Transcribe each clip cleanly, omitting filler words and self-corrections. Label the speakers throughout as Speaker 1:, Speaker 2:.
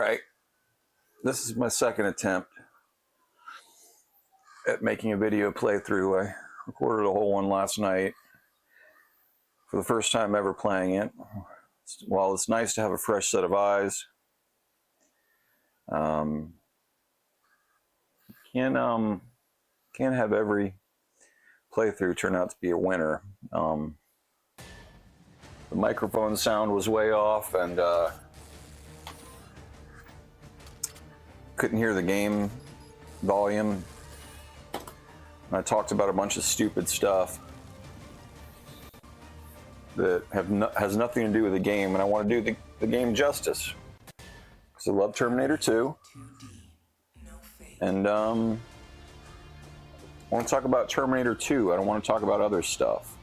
Speaker 1: Alright, this is my second attempt at making a video playthrough. I recorded a whole one last night for the first time ever playing it. While it's nice to have a fresh set of eyes, can't have every playthrough turn out to be a winner. The microphone sound was way off, and couldn't hear the game volume. I talked about a bunch of stupid stuff that has nothing to do with the game, and I want to do the game justice because I love Terminator 2, and I want to talk about Terminator 2. I don't want to talk about other stuff.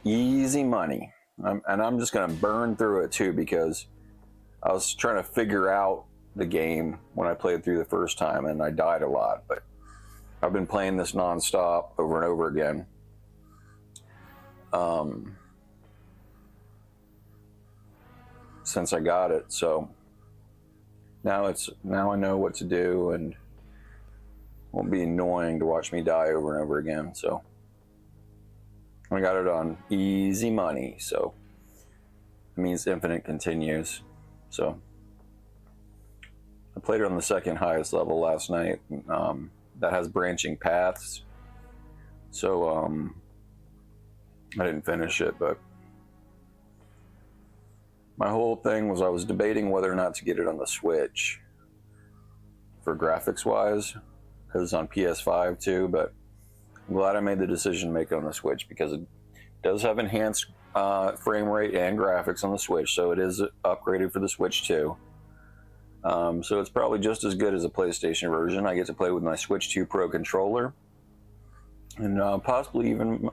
Speaker 1: Easy money, and I'm just going to burn through it too, because I was trying to figure out the game when I played through the first time, and I died a lot, but I've been playing this non-stop over and over again. Since I got it, so now I know what to do, and it won't be annoying to watch me die over and over again. So I got it on easy money, so it means infinite continues. So I played it on the second highest level last night. That has branching paths, so I didn't finish it, but my whole thing was I was debating whether or not to get it on the Switch for graphics wise, because it's on PS5 too, but I'm glad I made the decision to make it on the Switch, because it does have enhanced frame rate and graphics on the Switch, so it is upgraded for the Switch too. So it's probably just as good as a PlayStation version. I get to play with my Switch 2 Pro controller, and possibly even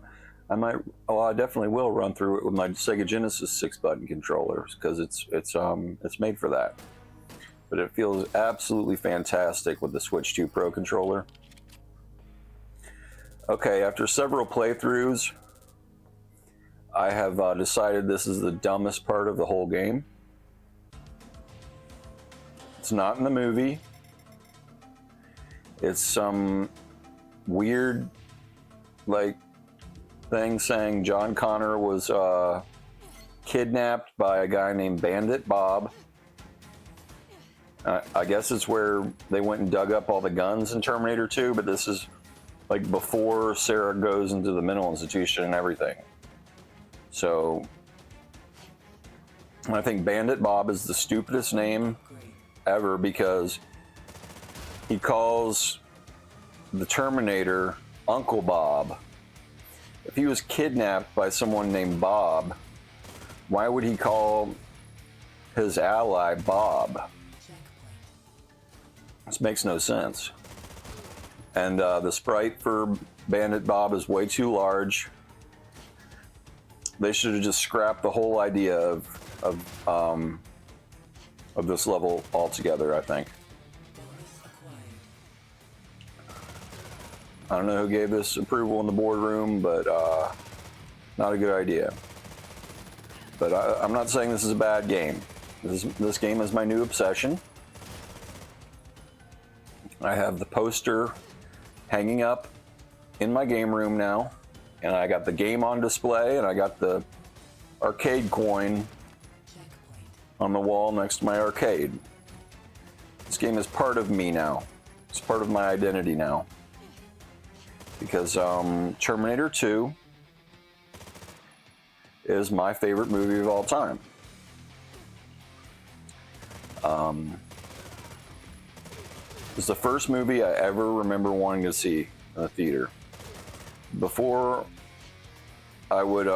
Speaker 1: I definitely will run through it with my Sega Genesis 6-button controllers, because it's made for that. But it feels absolutely fantastic with the Switch 2 Pro controller. Okay, after several playthroughs, I have decided this is the dumbest part of the whole game. It's not in the movie. It's some weird, thing saying John Connor was kidnapped by a guy named Bandit Bob. I guess it's where they went and dug up all the guns in Terminator 2, but this is before Sarah goes into the mental institution and everything. So I think Bandit Bob is the stupidest name ever, because he calls the Terminator Uncle Bob. If he was kidnapped by someone named Bob, why would he call his ally Bob? This makes no sense. And the sprite for Bandit Bob is way too large. They should have just scrapped the whole idea of this level altogether, I think. I don't know who gave this approval in the boardroom, but not a good idea. But I'm not saying this is a bad game. This game is my new obsession. I have the poster hanging up in my game room now, and I got the game on display, and I got the arcade coin on the wall next to my arcade. This game is part of me now. It's part of my identity now. Because Terminator 2 is my favorite movie of all time. It's the first movie I ever remember wanting to see in the theater. Before, I would,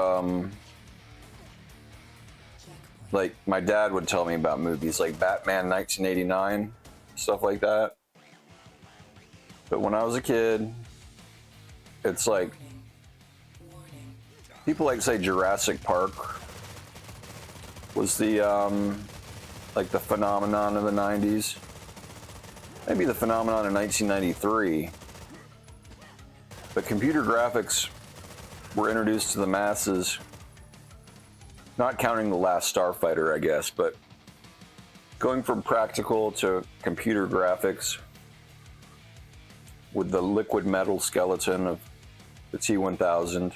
Speaker 1: my dad would tell me about movies like Batman 1989, stuff like that. But when I was a kid, it's people say Jurassic Park was the the phenomenon of the 90s. Maybe the phenomenon in 1993. But computer graphics were introduced to the masses not counting the last Starfighter, I guess, but going from practical to computer graphics with the liquid metal skeleton of the T-1000,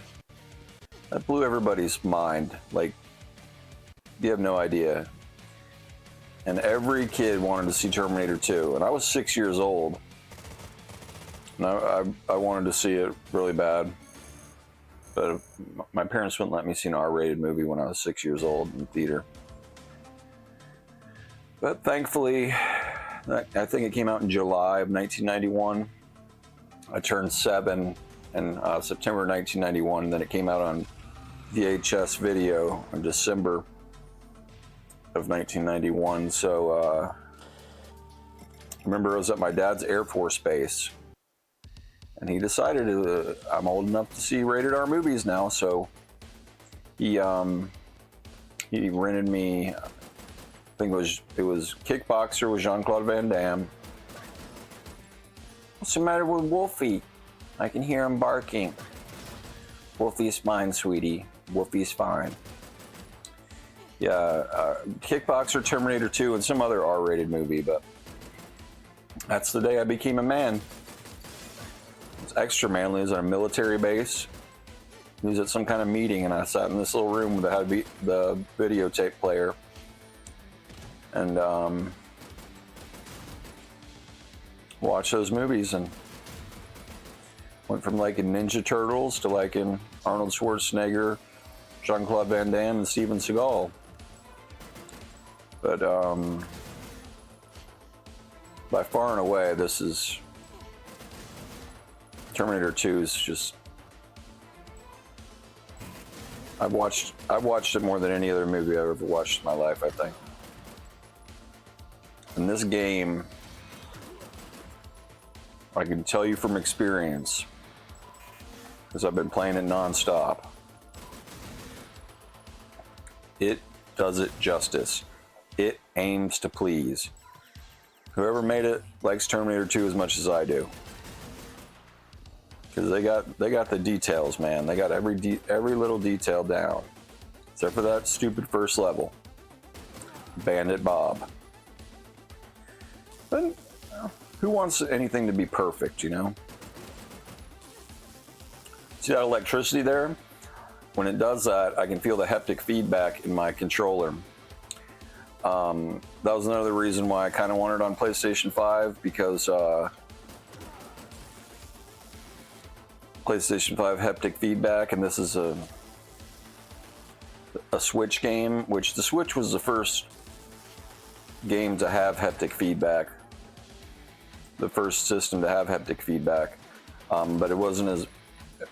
Speaker 1: that blew everybody's mind. Like, you have no idea. And every kid wanted to see Terminator 2, and I was 6 years old, and I wanted to see it really bad. But my parents wouldn't let me see an R-rated movie when I was 6 years old in the theater. But thankfully, I think it came out in July of 1991. I turned 7 in September 1991, and then it came out on VHS video in December of 1991. So I remember I was at my dad's Air Force base, and he decided I'm old enough to see rated R movies now, so he rented me, I think it was Kickboxer with Jean-Claude Van Damme. What's the matter with Wolfie? I can hear him barking. Wolfie's fine, sweetie. Wolfie's fine. Yeah, Kickboxer, Terminator 2, and some other R-rated movie, but that's the day I became a man. It's extra manly. I was at a military base. He was at some kind of meeting, and I sat in this little room that had the videotape player. And watched those movies, and went from liking Ninja Turtles to liking Arnold Schwarzenegger, Jean-Claude Van Damme, and Steven Seagal. But by far and away, this is Terminator 2 is just, I've watched it more than any other movie I've ever watched in my life, I think. And this game, I can tell you from experience, because I've been playing it nonstop, it does it justice. It aims to please. Whoever made it likes Terminator 2 as much as I do, because they got the details, man. They got every little detail down, except for that stupid first level, Bandit Bob. But who wants anything to be perfect, you know? See that electricity there? When it does that, I can feel the haptic feedback in my controller. That was another reason why I kind of wanted it on PlayStation 5, because PlayStation 5 haptic feedback, and this is a Switch game, which the Switch was the first game to have haptic feedback, the first system to have haptic feedback, but it wasn't as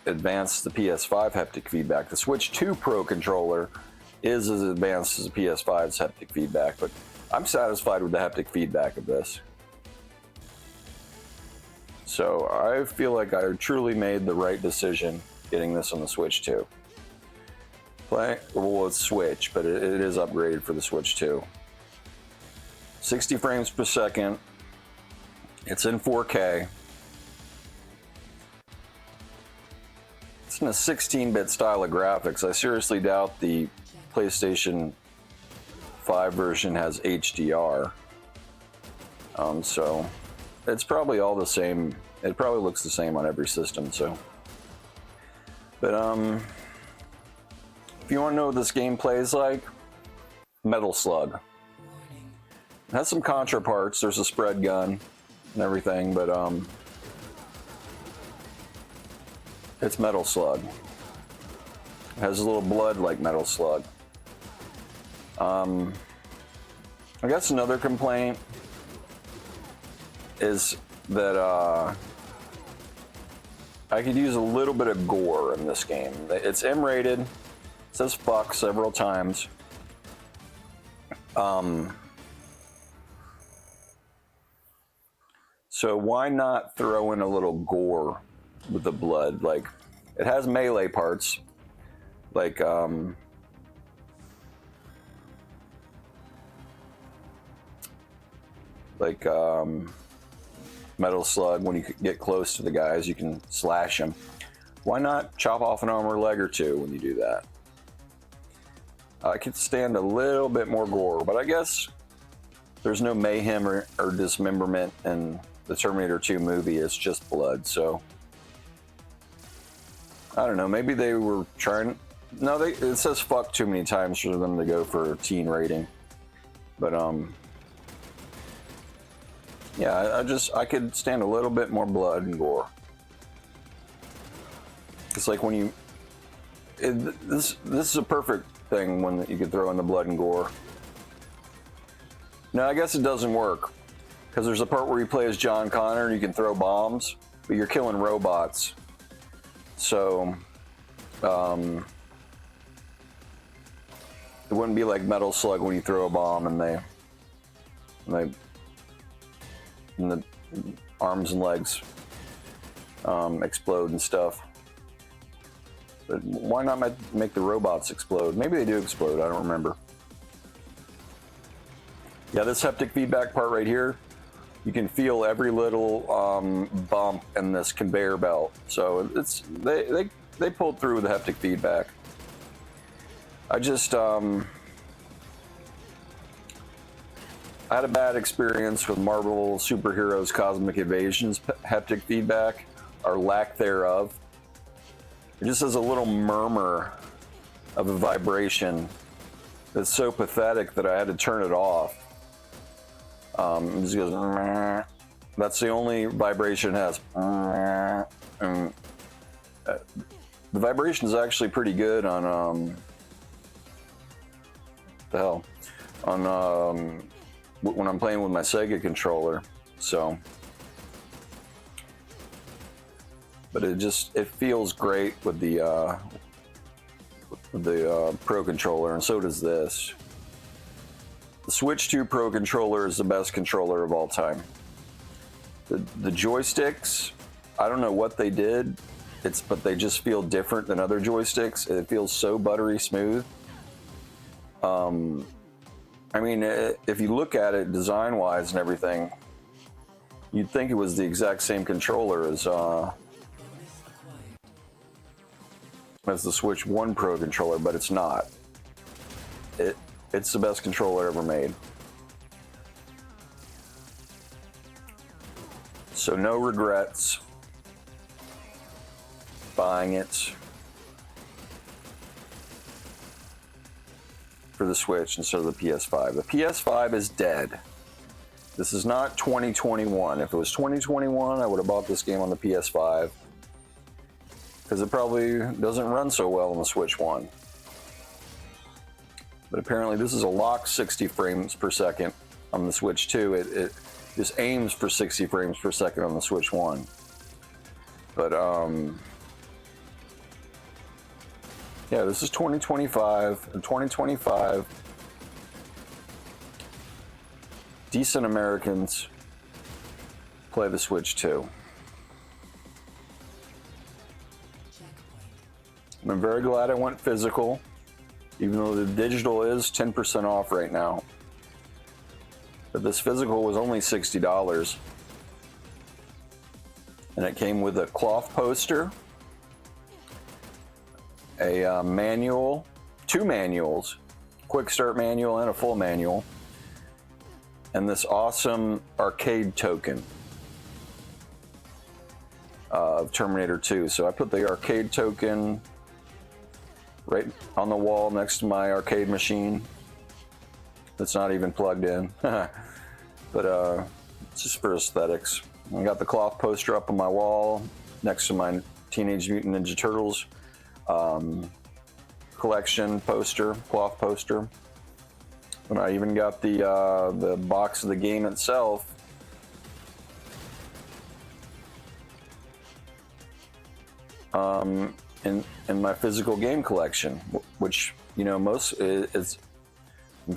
Speaker 1: advanced as the PS5 haptic feedback. The Switch 2 Pro controller is as advanced as the PS5's haptic feedback, but I'm satisfied with the haptic feedback of this. So I feel like I truly made the right decision getting this on the Switch 2. Well, it's Switch, but it is upgraded for the Switch 2. 60 frames per second. It's in 4K. It's in a 16-bit style of graphics. I seriously doubt the PlayStation 5 version has HDR. So it's probably all the same. It probably looks the same on every system. So, but if you want to know what this game plays like, Metal Slug. It has some Contra parts. There's a spread gun and everything, but it's Metal Slug. It has a little blood like Metal Slug. I guess another complaint is that I could use a little bit of gore in this game. It's M-rated. It says fuck several times. So why not throw in a little gore with the blood? Like, it has melee parts, like Metal Slug. When you get close to the guys, you can slash them. Why not chop off an arm or leg or two when you do that? I could stand a little bit more gore, but I guess there's no mayhem or dismemberment in the Terminator 2 movie. It's just blood, so I don't know. Maybe they were trying. No, it says fuck too many times for them to go for a teen rating. But yeah, I could stand a little bit more blood and gore. It's like when you this is a perfect thing when you could throw in the blood and gore. No, I guess it doesn't work because there's a part where you play as John Connor and you can throw bombs, but you're killing robots. So it wouldn't be like Metal Slug when you throw a bomb and the arms and legs explode and stuff. But why not make the robots explode? Maybe they do explode, I don't remember. Yeah, this haptic feedback part right here, you can feel every little bump in this conveyor belt. So it's they pulled through with the haptic feedback. I just I had a bad experience with Marvel Superheroes Cosmic Invasion's haptic feedback, or lack thereof. It just has a little murmur of a vibration that's so pathetic that I had to turn it off. It just goes, meh. That's the only vibration it has. The vibration is actually pretty good on the hell on when I'm playing with my Sega controller. So, but it feels great with the Pro controller, and so does this. The Switch 2 Pro controller is the best controller of all time. The joysticks, I don't know what they did, but they just feel different than other joysticks. It feels so buttery smooth. I mean, if you look at it design-wise and everything, you'd think it was the exact same controller as the Switch 1 Pro controller, but it's not. It's the best controller ever made. So no regrets buying it for the Switch instead of the PS5. The PS5 is dead. This is not 2021. If it was 2021, I would have bought this game on the PS5 because it probably doesn't run so well on the Switch 1. But apparently this is a locked 60 frames per second on the Switch 2. It just aims for 60 frames per second on the Switch 1. But yeah, this is 2025. In 2025, decent Americans play the Switch 2. I'm very glad I went physical, even though the digital is 10% off right now. But this physical was only $60. And it came with a cloth poster, a manual, 2 manuals, quick start manual and a full manual, and this awesome arcade token of Terminator 2. So I put the arcade token right on the wall next to my arcade machine. That's not even plugged in. But it's just for aesthetics. I got the cloth poster up on my wall next to my Teenage Mutant Ninja Turtles collection poster, cloth poster. And I even got the box of the game itself. In my physical game collection, which, you know, most is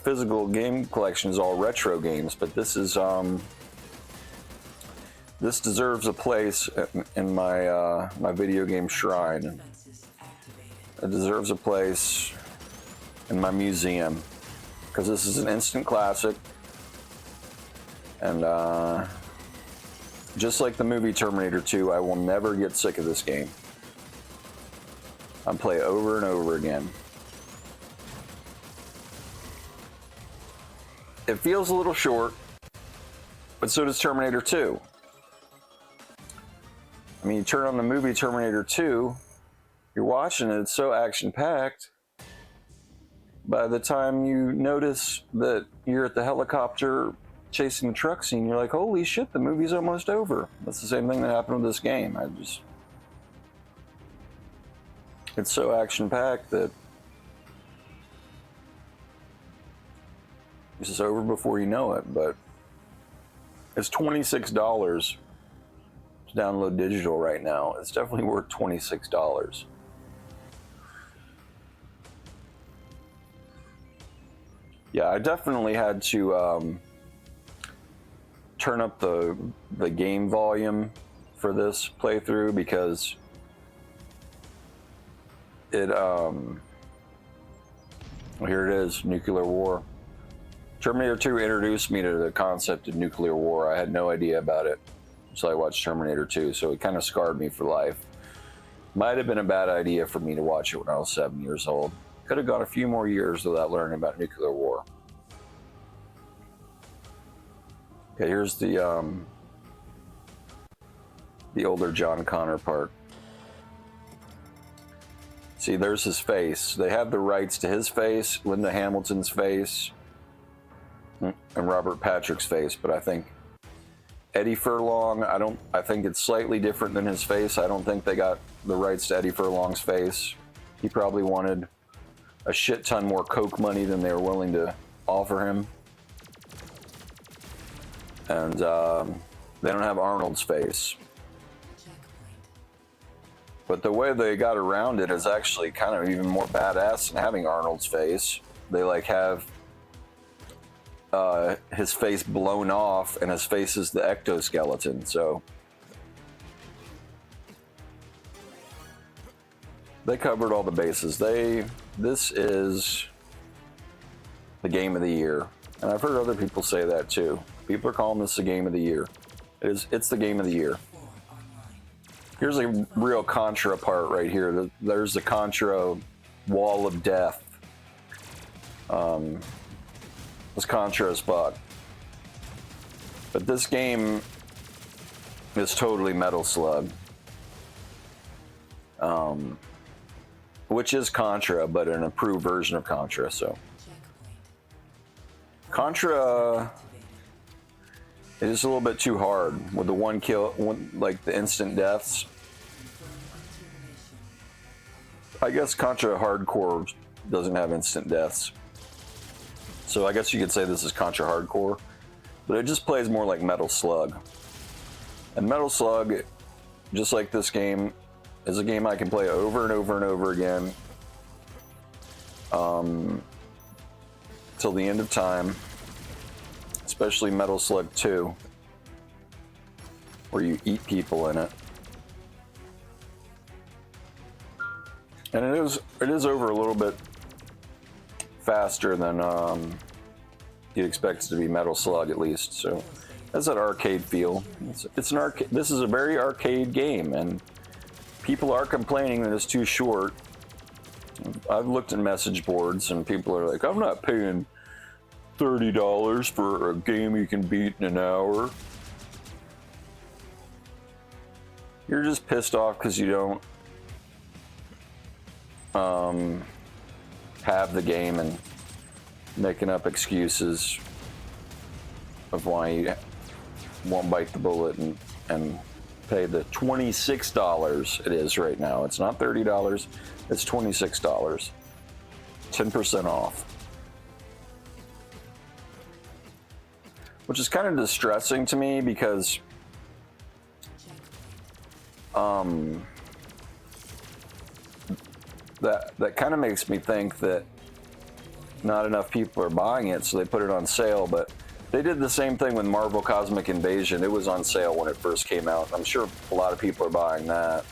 Speaker 1: physical game collection is all retro games, but this is this deserves a place in my my video game shrine. It deserves a place in my museum because this is an instant classic, and just like the movie Terminator 2, I will never get sick of this game. I'll play it over and over again. it feels a little short, but so does Terminator 2. I mean, you turn on the movie Terminator 2, you're watching it, it's so action-packed. By the time you notice that you're at the helicopter chasing the truck scene, you're like, holy shit, the movie's almost over. That's the same thing that happened with this game. It's so action-packed that it's just over before you know it, but it's $26 to download digital right now. It's definitely worth $26. Yeah, I definitely had to turn up the game volume for this playthrough because it here it is, nuclear war. Terminator 2 introduced me to the concept of nuclear war. I had no idea about it until I watched Terminator 2, so it kind of scarred me for life. Might have been a bad idea for me to watch it when I was 7 years old. Could have gone a few more years without learning about nuclear war. Okay, here's the older John Connor part. See, there's his face. They have the rights to his face, Linda Hamilton's face, and Robert Patrick's face, but I think Eddie Furlong, I think it's slightly different than his face. I don't think they got the rights to Eddie Furlong's face. He probably wanted a shit ton more coke money than they were willing to offer him. And they don't have Arnold's face. But the way they got around it is actually kind of even more badass than having Arnold's face. They like have his face blown off, and his face is the ectoskeleton. So they covered all the bases. This is the game of the year, and I've heard other people say that too. People are calling this the game of the year. It's the game of the year. Here's a real Contra part right here. There's the Contra wall of death. It's Contra as fuck. But this game is totally Metal Slug. Which is Contra, but an improved version of Contra, so. Contra is a little bit too hard with the one kill, like the instant deaths. I guess Contra Hardcore doesn't have instant deaths. So I guess you could say this is Contra Hardcore, but it just plays more like Metal Slug. And Metal Slug, just like this game, is a game I can play over and over and over again till the end of time, especially Metal Slug 2, where you eat people in it. And it is over a little bit faster than you'd expect it to be Metal Slug, at least. So that's that arcade feel. It's an arcade. This is a very arcade game, and people are complaining that it's too short. I've looked at message boards, and people are like, "I'm not paying $30 for a game you can beat in an hour." You're just pissed off because you don't have the game and making up excuses of why you won't bite the bullet and pay the $26 it is right now. It's not $30, it's $26. 10% off. Which is kind of distressing to me because that kind of makes me think that not enough people are buying it, so they put it on sale. But they did the same thing with Marvel Cosmic Invasion. It was on sale when it first came out. I'm sure a lot of people are buying that.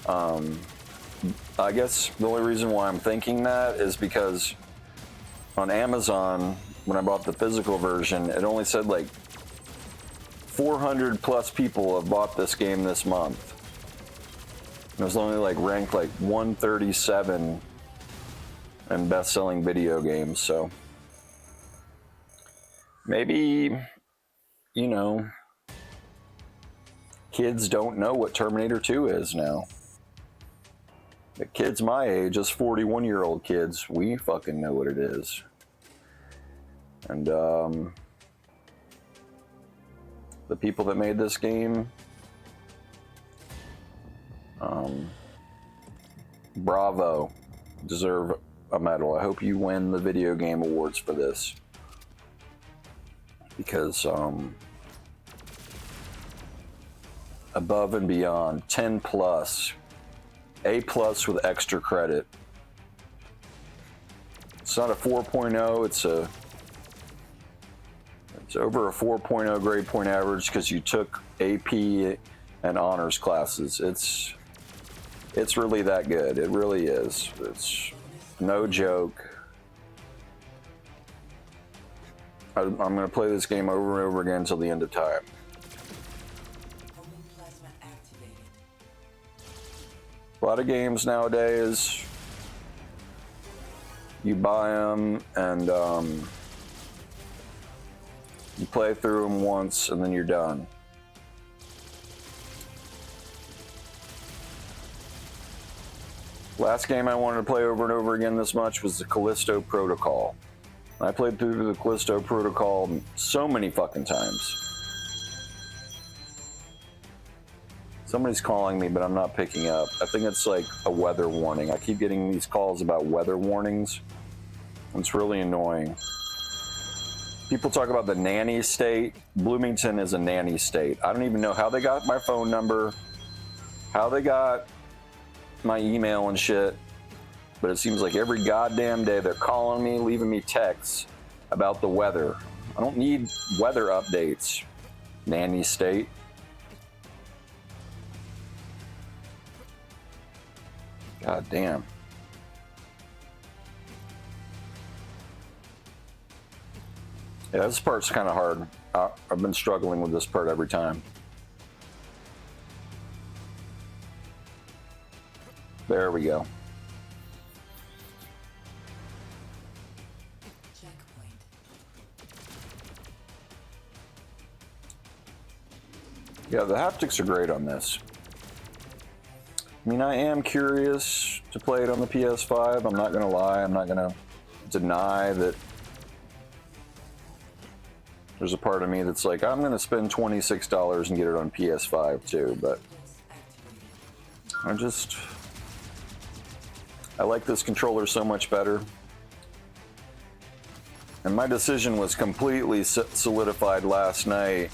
Speaker 1: I guess the only reason why I'm thinking that is because on Amazon, when I bought the physical version, it only said like 400 plus people have bought this game this month. It was only like ranked like 137 in best-selling video games, so maybe, you know, kids don't know what Terminator 2 is now. The kids my age, us 41-year-old kids, we fucking know what it is. And the people that made this game, bravo, deserve a medal. I hope you win the video game awards for this, because above and beyond, 10 plus, A plus with extra credit. It's not a 4.0, it's over a 4.0 grade point average because you took AP and honors classes. It's really that good. It really is. It's no joke. I'm going to play this game over and over again until the end of time. A lot of games nowadays, you buy them and you play through them once and then you're done. Last game I wanted to play over and over again this much was the Callisto Protocol. I played through the Callisto Protocol so many fucking times. Somebody's calling me, but I'm not picking up. I think it's like a weather warning. I keep getting these calls about weather warnings. It's really annoying. People talk about the nanny state. Bloomington is a nanny state. I don't even know how they got my phone number, how they got my email and shit, but it seems like every goddamn day they're calling me, leaving me texts about the weather. I don't need weather updates, nanny state. God damn. Yeah, this part's kind of hard. I've been struggling with this part every time. There we go.
Speaker 2: Checkpoint.
Speaker 1: Yeah, the haptics are great on this. I mean, I am curious to play it on the PS5. I'm not gonna lie. I'm not gonna deny that there's a part of me that's like, I'm gonna spend $26 and get it on PS5 too, but I like this controller so much better. And my decision was completely solidified last night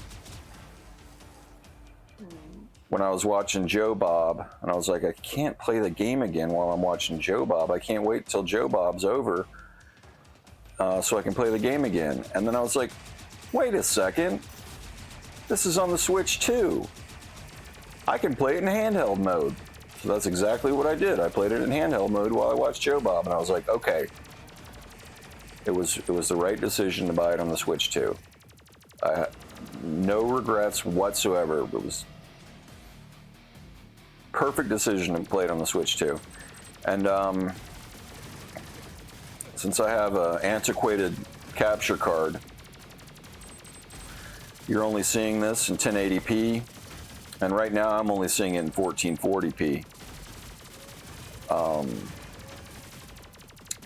Speaker 1: when I was watching Joe Bob, and I was like, I can't play the game again while I'm watching Joe Bob. I can't wait till Joe Bob's over so I can play the game again. And then I was like, wait a second, this is on the Switch too. I can play it in handheld mode. So that's exactly what I did. I played it in handheld mode while I watched Joe Bob, and I was like, okay, it was the right decision to buy it on the Switch too. No regrets whatsoever. It was perfect decision to play it on the Switch too. And since I have an antiquated capture card, you're only seeing this in 1080p, and right now I'm only seeing it in 1440p.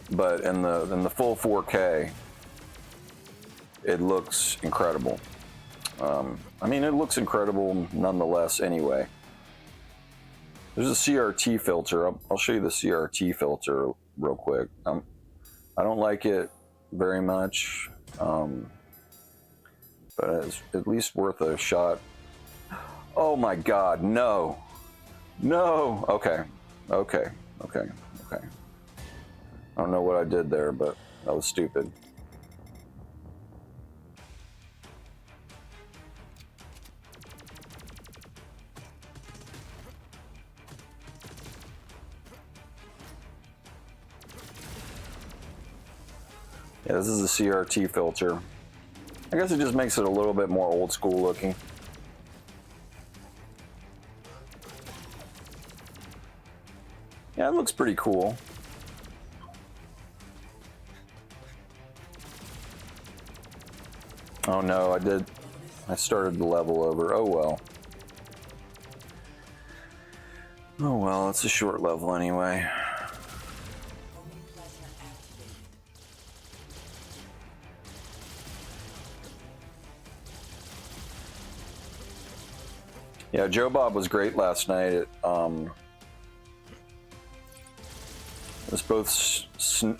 Speaker 1: But in the full 4K, it looks incredible. I mean, it looks incredible nonetheless anyway. There's a CRT filter. I'll show you the CRT filter real quick. I don't like it very much, but it's at least worth a shot. Oh my God, no. No, okay. I don't know what I did there, but that was stupid. Yeah, this is a CRT filter. I guess it just makes it a little bit more old school looking. Yeah, it looks pretty cool. Oh no, I did. I started the level over. Oh well. Oh well, it's a short level anyway. Yeah, Joe Bob was great last night. It was both.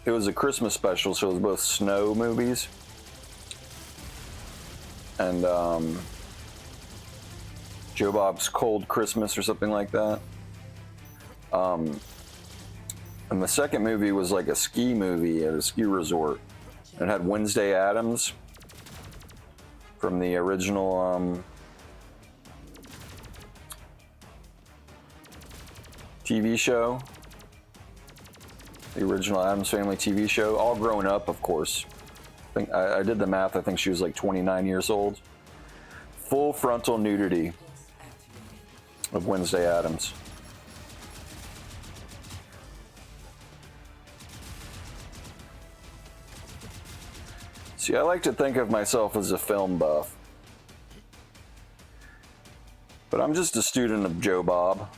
Speaker 1: It was a Christmas special, so it was both snow movies and Joe Bob's Cold Christmas or something like that. And the second movie was like a ski movie at a ski resort. It had Wednesday Addams from the original TV show. The original Addams Family TV show. All grown up, of course. I did the math. I think she was like 29 years old. Full frontal nudity of Wednesday Addams. See, I like to think of myself as a film buff, but I'm just a student of Joe Bob.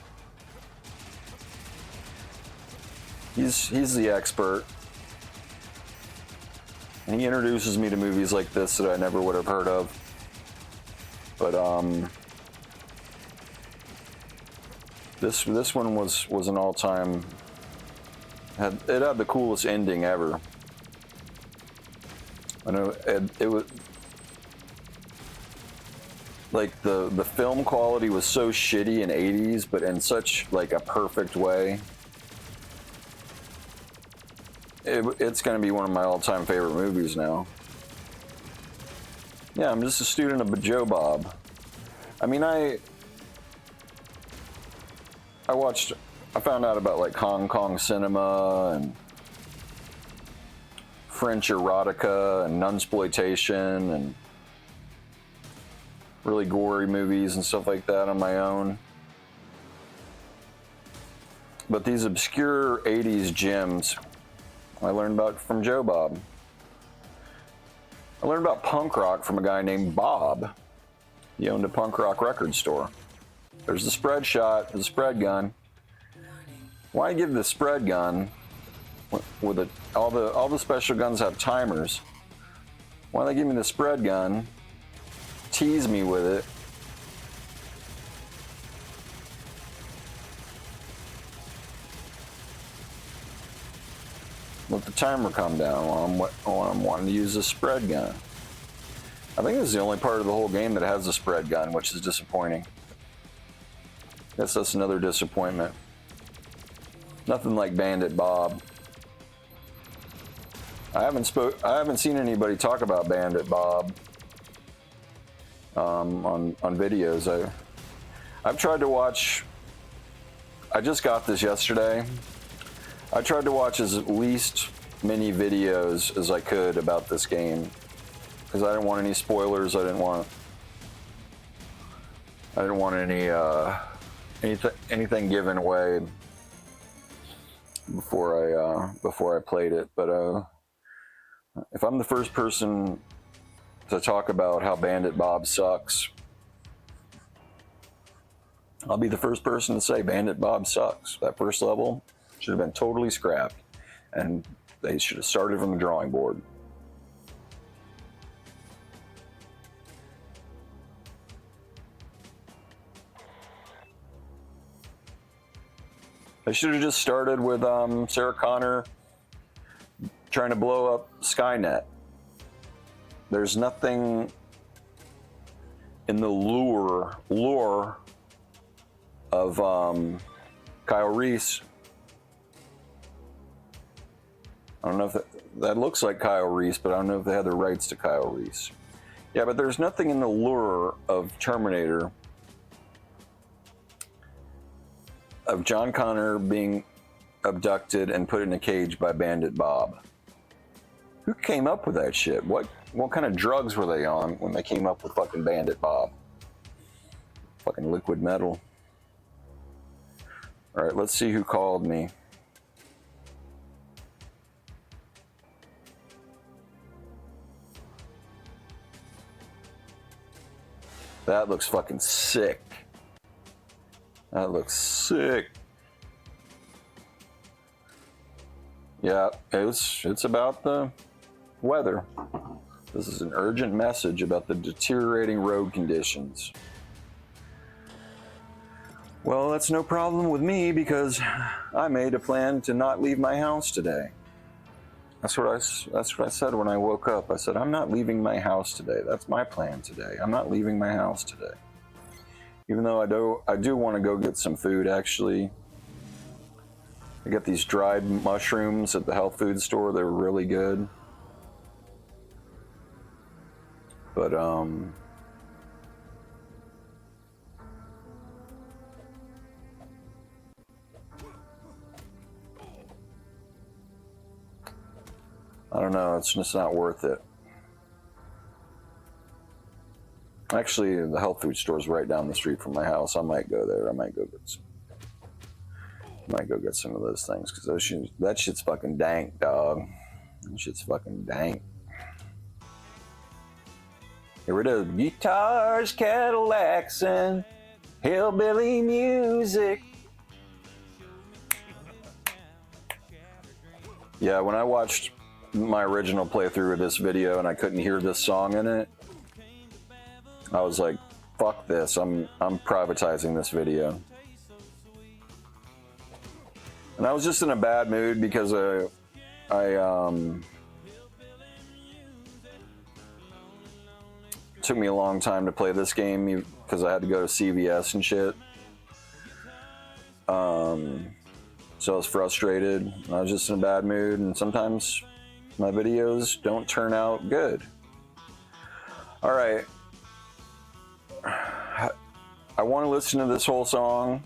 Speaker 1: He's the expert, and he introduces me to movies like this that I never would have heard of. But this one was an all-time. It had the coolest ending ever. I know it was like the film quality was so shitty in '80s, but in such like a perfect way. It's going to be one of my all-time favorite movies now. Yeah, I'm just a student of Joe Bob. I mean, I found out about like Hong Kong cinema and French erotica and nunsploitation and really gory movies and stuff like that on my own. But these obscure 80s gems I learned about from Joe Bob. I learned about punk rock from a guy named Bob. He owned a punk rock record store. There's the spread shot, the spread gun. Why give the spread gun with all the special guns have timers? Why don't they give me the spread gun? Tease me with it. Let the timer come down while I'm wanting to use the spread gun. I think this is the only part of the whole game that has a spread gun, which is disappointing. Guess that's another disappointment. Nothing like Bandit Bob. I haven't seen anybody talk about Bandit Bob on videos. I've tried to watch. I just got this yesterday. I tried to watch as least many videos as I could about this game because I didn't want any spoilers. I didn't want anything given away before I played it. But if I'm the first person to talk about how Bandit Bob sucks, I'll be the first person to say Bandit Bob sucks. That first level should have been totally scrapped, and they should have started from the drawing board. They should have just started with Sarah Connor trying to blow up Skynet. There's nothing in the lure of Kyle Reese. I don't know if that looks like Kyle Reese, but I don't know if they had the rights to Kyle Reese. Yeah, but there's nothing in the lure of Terminator, of John Connor being abducted and put in a cage by Bandit Bob. Who came up with that shit? What kind of drugs were they on when they came up with fucking Bandit Bob? Fucking liquid metal. All right, let's see who called me. That looks fucking sick. That looks sick. Yeah, it's about the weather. This is an urgent message about the deteriorating road conditions. Well, that's no problem with me because I made a plan to not leave my house today. That's what I said when I woke up. I said, I'm not leaving my house today. That's my plan today. I'm not leaving my house today. Even though I do want to go get some food, actually. I got these dried mushrooms at the health food store. They're really good. But, I don't know. It's just not worth it. Actually, the health food store is right down the street from my house. I might go there. I might go get some of those things because that shit's fucking dank, dog. That shit's fucking dank. Get rid of guitars, Cadillacs, and hillbilly music. Yeah, when I watched my original playthrough of this video and I couldn't hear this song in it, I was like, fuck this, I'm privatizing this video. And I was just in a bad mood because it took me a long time to play this game because I had to go to CVS and shit. So I was frustrated. I was just in a bad mood, and sometimes my videos don't turn out good. All right. I want to listen to this whole song.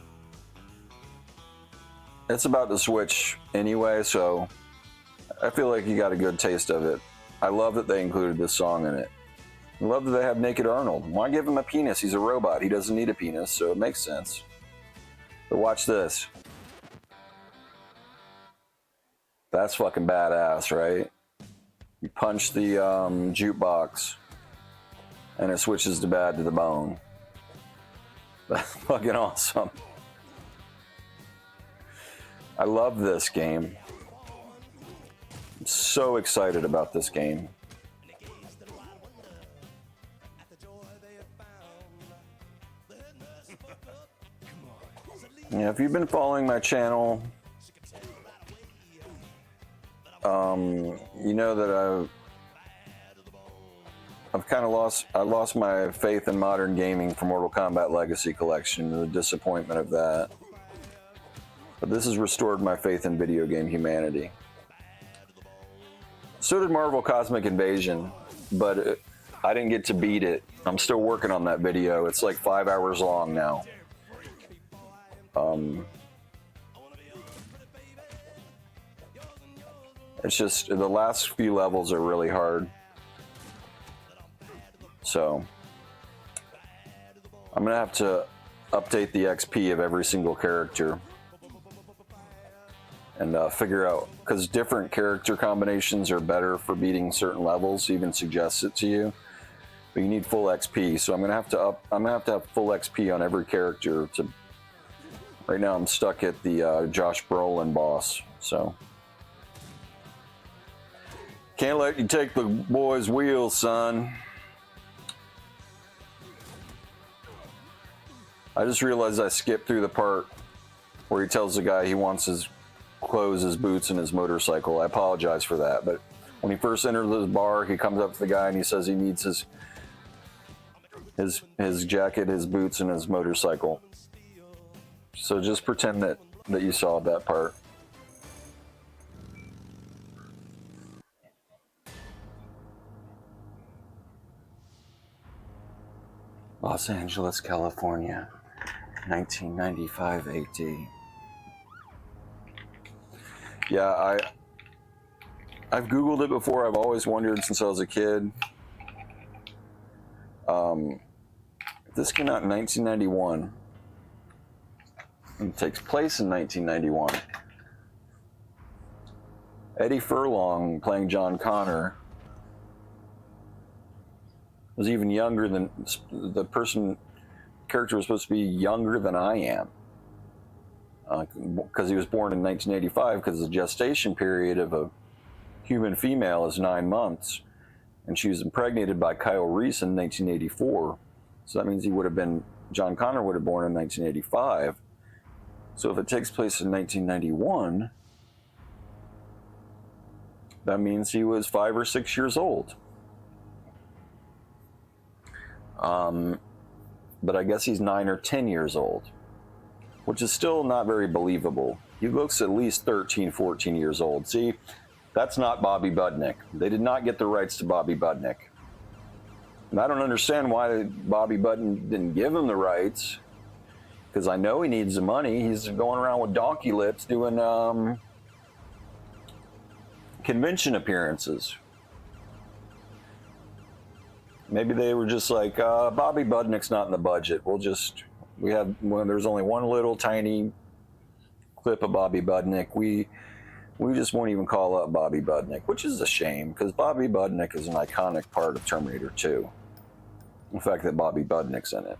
Speaker 1: It's about to switch anyway, so I feel like you got a good taste of it. I love that they included this song in it. I love that they have Naked Arnold. Why give him a penis? He's a robot. He doesn't need a penis, so it makes sense. But watch this. That's fucking badass, right? You punch the jukebox, and it switches to Bad to the Bone. That's fucking awesome. I love this game. I'm so excited about this game. Yeah, if you've been following my channel, you know that I've kind of lost my faith in modern gaming for Mortal Kombat Legacy Collection, the disappointment of that. But this has restored my faith in video game humanity. So did Marvel Cosmic Invasion, but I didn't get to beat it. I'm still working on that video. It's like 5 hours long now. It's just the last few levels are really hard. So I'm gonna have to update the XP of every single character and figure out, because different character combinations are better for beating certain levels. Even suggests it to you, but you need full XP. So I'm gonna have to have full XP on every character. Right now I'm stuck at the Josh Brolin boss, so can't let you take the boy's wheel, son. I just realized I skipped through the part where he tells the guy he wants his clothes, his boots, and his motorcycle. I apologize for that, but when he first enters the bar, he comes up to the guy and he says he needs his jacket, his boots, and his motorcycle. So just pretend that you saw that part. Los Angeles, California, 1995 AD. Yeah, I've Googled it before. I've always wondered since I was a kid. This came out in 1991. It takes place in 1991. Eddie Furlong playing John Connor. was even younger than the character was supposed to be younger than I am. Because he was born in 1985, because the gestation period of a human female is 9 months, and she was impregnated by Kyle Reese in 1984. So that means John Connor would have born in 1985. So if it takes place in 1991, that means he was 5 or 6 years old. But I guess he's 9 or 10 years old, which is still not very believable. He looks at least 13, 14 years old. See, that's not Bobby Budnick. They did not get the rights to Bobby Budnick. And I don't understand why Bobby Budnick didn't give him the rights, because I know he needs the money. He's going around with donkey lips doing convention appearances. Maybe they were just like, Bobby Budnick's not in the budget. There's only one little tiny clip of Bobby Budnick. We just won't even call up Bobby Budnick, which is a shame, because Bobby Budnick is an iconic part of Terminator 2. The fact that Bobby Budnick's in it.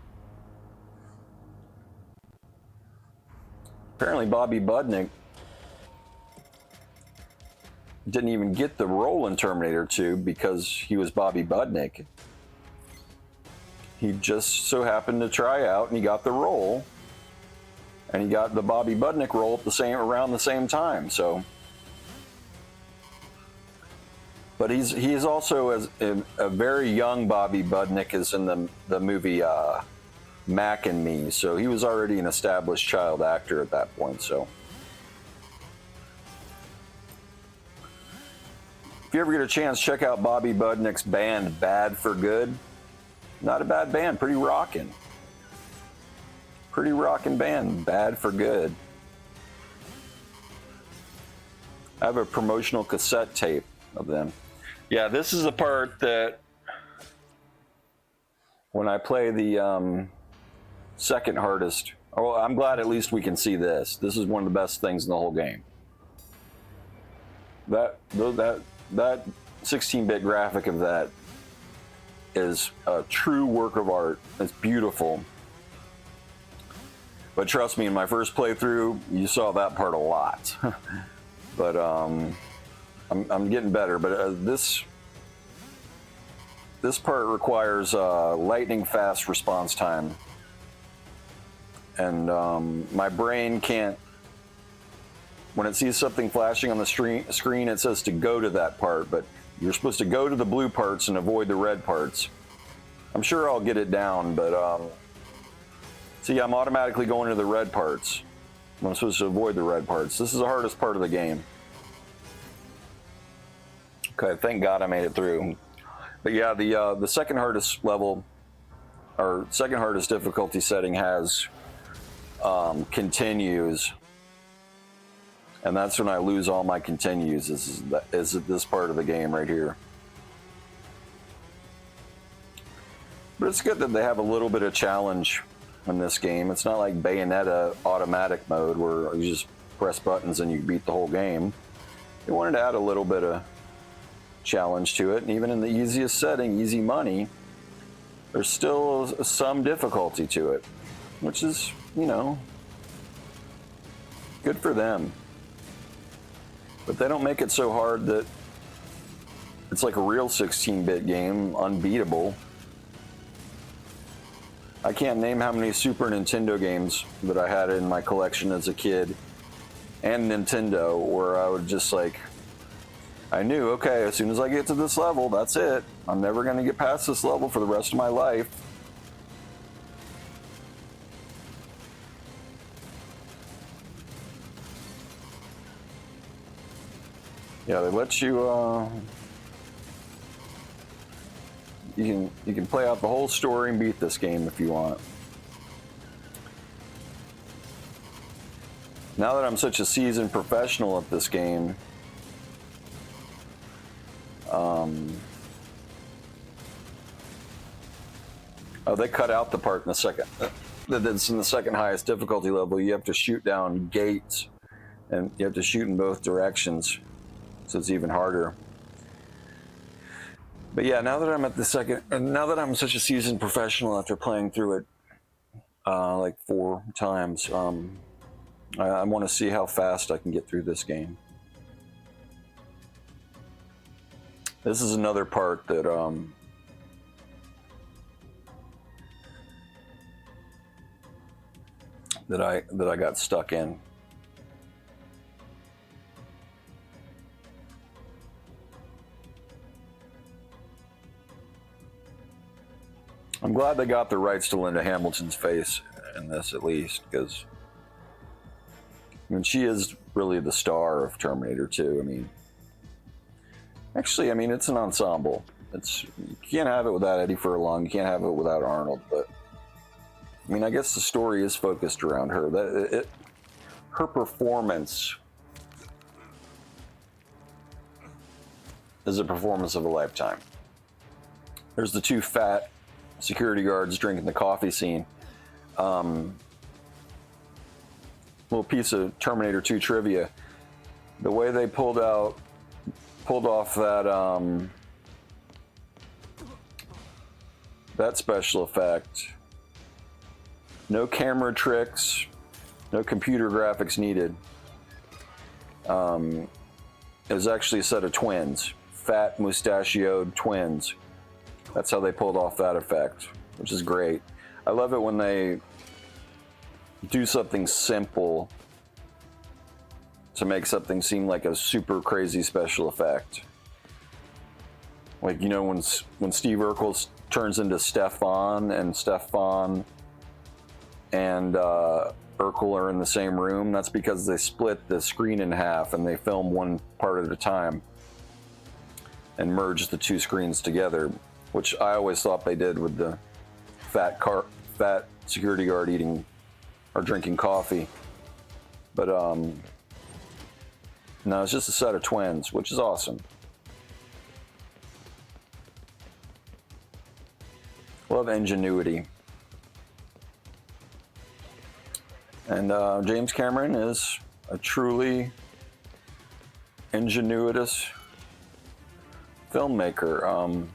Speaker 1: Apparently Bobby Budnick didn't even get the role in Terminator 2 because he was Bobby Budnick. He just so happened to try out, and he got the role, and he got the Bobby Budnick role at around the same time. So, but he's also a very young Bobby Budnick is in the movie Mac and Me. So he was already an established child actor at that point. So if you ever get a chance, check out Bobby Budnick's band Bad for Good. Not a bad band, pretty rockin' band, Bad for Good. I have a promotional cassette tape of them. Yeah, this is the part that when I play the second hardest, I'm glad at least we can see this. This is one of the best things in the whole game. That 16-bit graphic of that is a true work of art. It's beautiful. But trust me, in my first playthrough, you saw that part a lot. But I'm getting better. But this part requires lightning fast response time, and my brain can't. When it sees something flashing on the screen, it says to go to that part, but you're supposed to go to the blue parts and avoid the red parts. I'm sure I'll get it down, but see, I'm automatically going to the red parts. I'm supposed to avoid the red parts. This is the hardest part of the game. Okay, thank God I made it through. But yeah, the second hardest level, or second hardest difficulty setting has continues. And that's when I lose all my continues, is this part of the game right here. But it's good that they have a little bit of challenge in this game. It's not like Bayonetta automatic mode where you just press buttons and you beat the whole game. They wanted to add a little bit of challenge to it, and even in the easiest setting, easy money, there's still some difficulty to it, which is, good for them. But they don't make it so hard that it's like a real 16-bit game, unbeatable. I can't name how many Super Nintendo games that I had in my collection as a kid, and Nintendo, where I would just I knew, okay, as soon as I get to this level, that's it. I'm never going to get past this level for the rest of my life. Yeah, they let you, you can play out the whole story and beat this game if you want. Now that I'm such a seasoned professional at this game, they cut out the part in the second, that's in the second highest difficulty level. You have to shoot down gates, and you have to shoot in both directions. So it's even harder. But yeah, now that I'm at the second, now that I'm such a seasoned professional after playing through it like 4 times, I want to see how fast I can get through this game. This is another part that that I got stuck in. I'm glad they got the rights to Linda Hamilton's face in this, at least, because I mean, she is really the star of Terminator 2. I mean, actually, I mean, it's an ensemble. You can't have it without Eddie Furlong. You can't have it without Arnold. But I mean, I guess the story is focused around her. Her performance is a performance of a lifetime. There's the 2 fat security guards drinking the coffee scene. Little piece of Terminator 2 trivia. The way they pulled off that special effect, no camera tricks, no computer graphics needed. It was actually a set of twins, fat mustachioed twins. That's how they pulled off that effect, which is great. I love it when they do something simple to make something seem like a super crazy special effect. Like, you know, when Steve Urkel turns into Stefan and Urkel are in the same room, that's because they split the screen in half and they film one part at a time and merge the 2 screens together, which I always thought they did with the fat security guard eating or drinking coffee. But no, it's just a set of twins, which is awesome. Love ingenuity. And James Cameron is a truly ingenuitous filmmaker.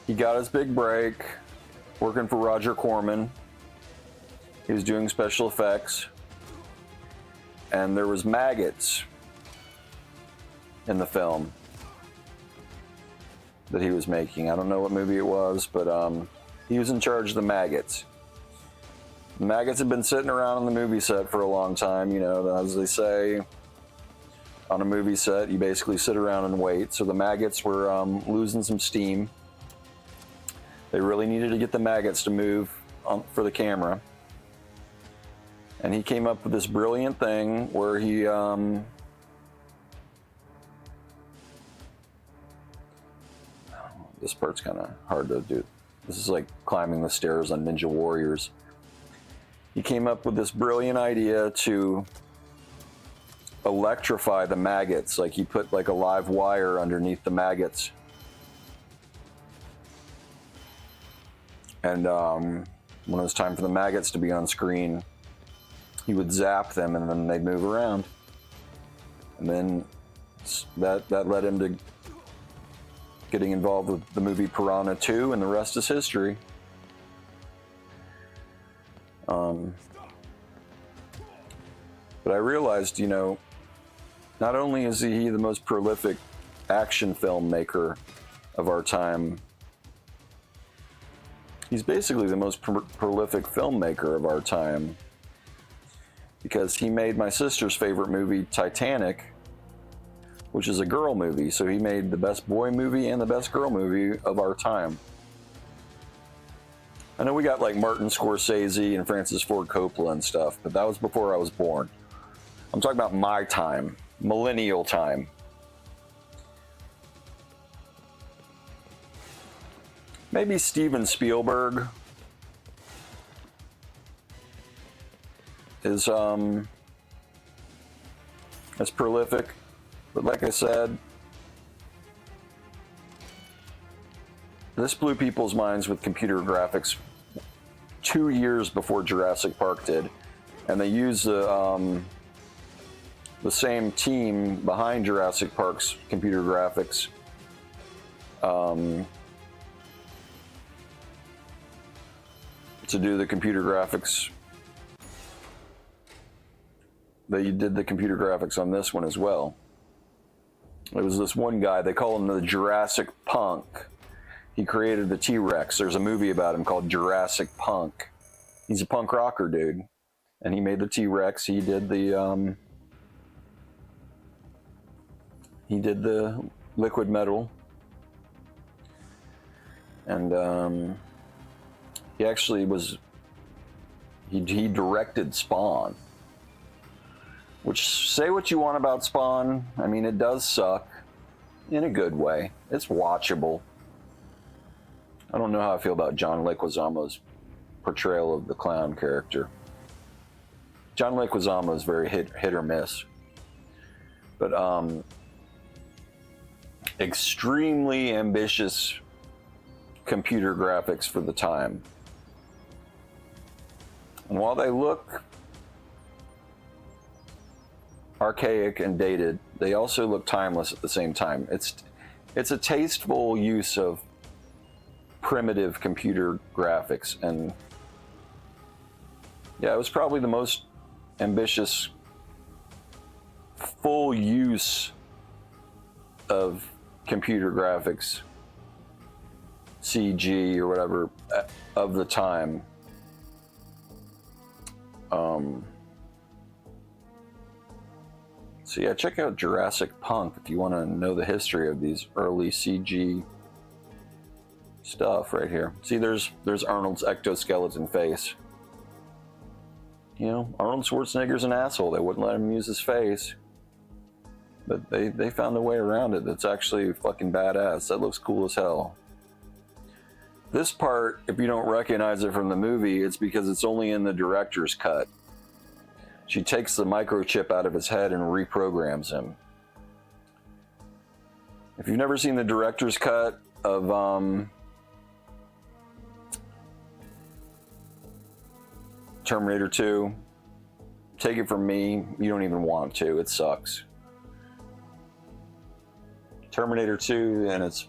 Speaker 1: He got his big break working for Roger Corman. He was doing special effects, and there was maggots in the film that he was making. I don't know what movie it was, but he was in charge of the maggots. The maggots had been sitting around on the movie set for a long time. You know, as they say, on a movie set, you basically sit around and wait. So the maggots were losing some steam. They really needed to get the maggots to move for the camera. And he came up with this brilliant thing where he this part's kind of hard to do. This is like climbing the stairs on Ninja Warriors. He came up with this brilliant idea to electrify the maggots. Like, he put like a live wire underneath the maggots. And when it was time for the maggots to be on screen, he would zap them and then they'd move around. And then that led him to getting involved with the movie Piranha 2, and the rest is history. But I realized, you know, not only is he the most prolific action filmmaker of our time, he's basically the most prolific filmmaker of our time, because he made my sister's favorite movie, Titanic, which is a girl movie. So he made the best boy movie and the best girl movie of our time. I know we got like Martin Scorsese and Francis Ford Coppola and stuff, but that was before I was born. I'm talking about my time, millennial time. Maybe Steven Spielberg is as prolific, but like I said, this blew people's minds with computer graphics 2 years before Jurassic Park did, and they used the the same team behind Jurassic Park's computer graphics to do the computer graphics. They did the computer graphics on this one as well. It was this one guy, they call him the Jurassic Punk. He created the T-Rex. There's a movie about him called Jurassic Punk. He's a punk rocker dude. And he made the T-Rex. He did the liquid metal. And he actually was, he directed Spawn. Which, say what you want about Spawn, I mean, it does suck in a good way. It's watchable. I don't know how I feel about John Leguizamo's portrayal of the clown character. John Leguizamo is very hit or miss. But extremely ambitious computer graphics for the time. And while they look archaic and dated, they also look timeless at the same time. It's a tasteful use of primitive computer graphics, and yeah, it was probably the most ambitious full use of computer graphics, CG or whatever, of the time. So yeah, check out Jurassic Punk if you want to know the history of these early CG stuff right here. See, there's Arnold's ectoskeleton face. You know, Arnold Schwarzenegger's an asshole. They wouldn't let him use his face. But they found a way around it that's actually fucking badass. That looks cool as hell. This part, if you don't recognize it from the movie, it's because it's only in the director's cut. She takes the microchip out of his head and reprograms him. If you've never seen the director's cut of Terminator 2, take it from me, you don't even want to. It sucks. Terminator 2 in its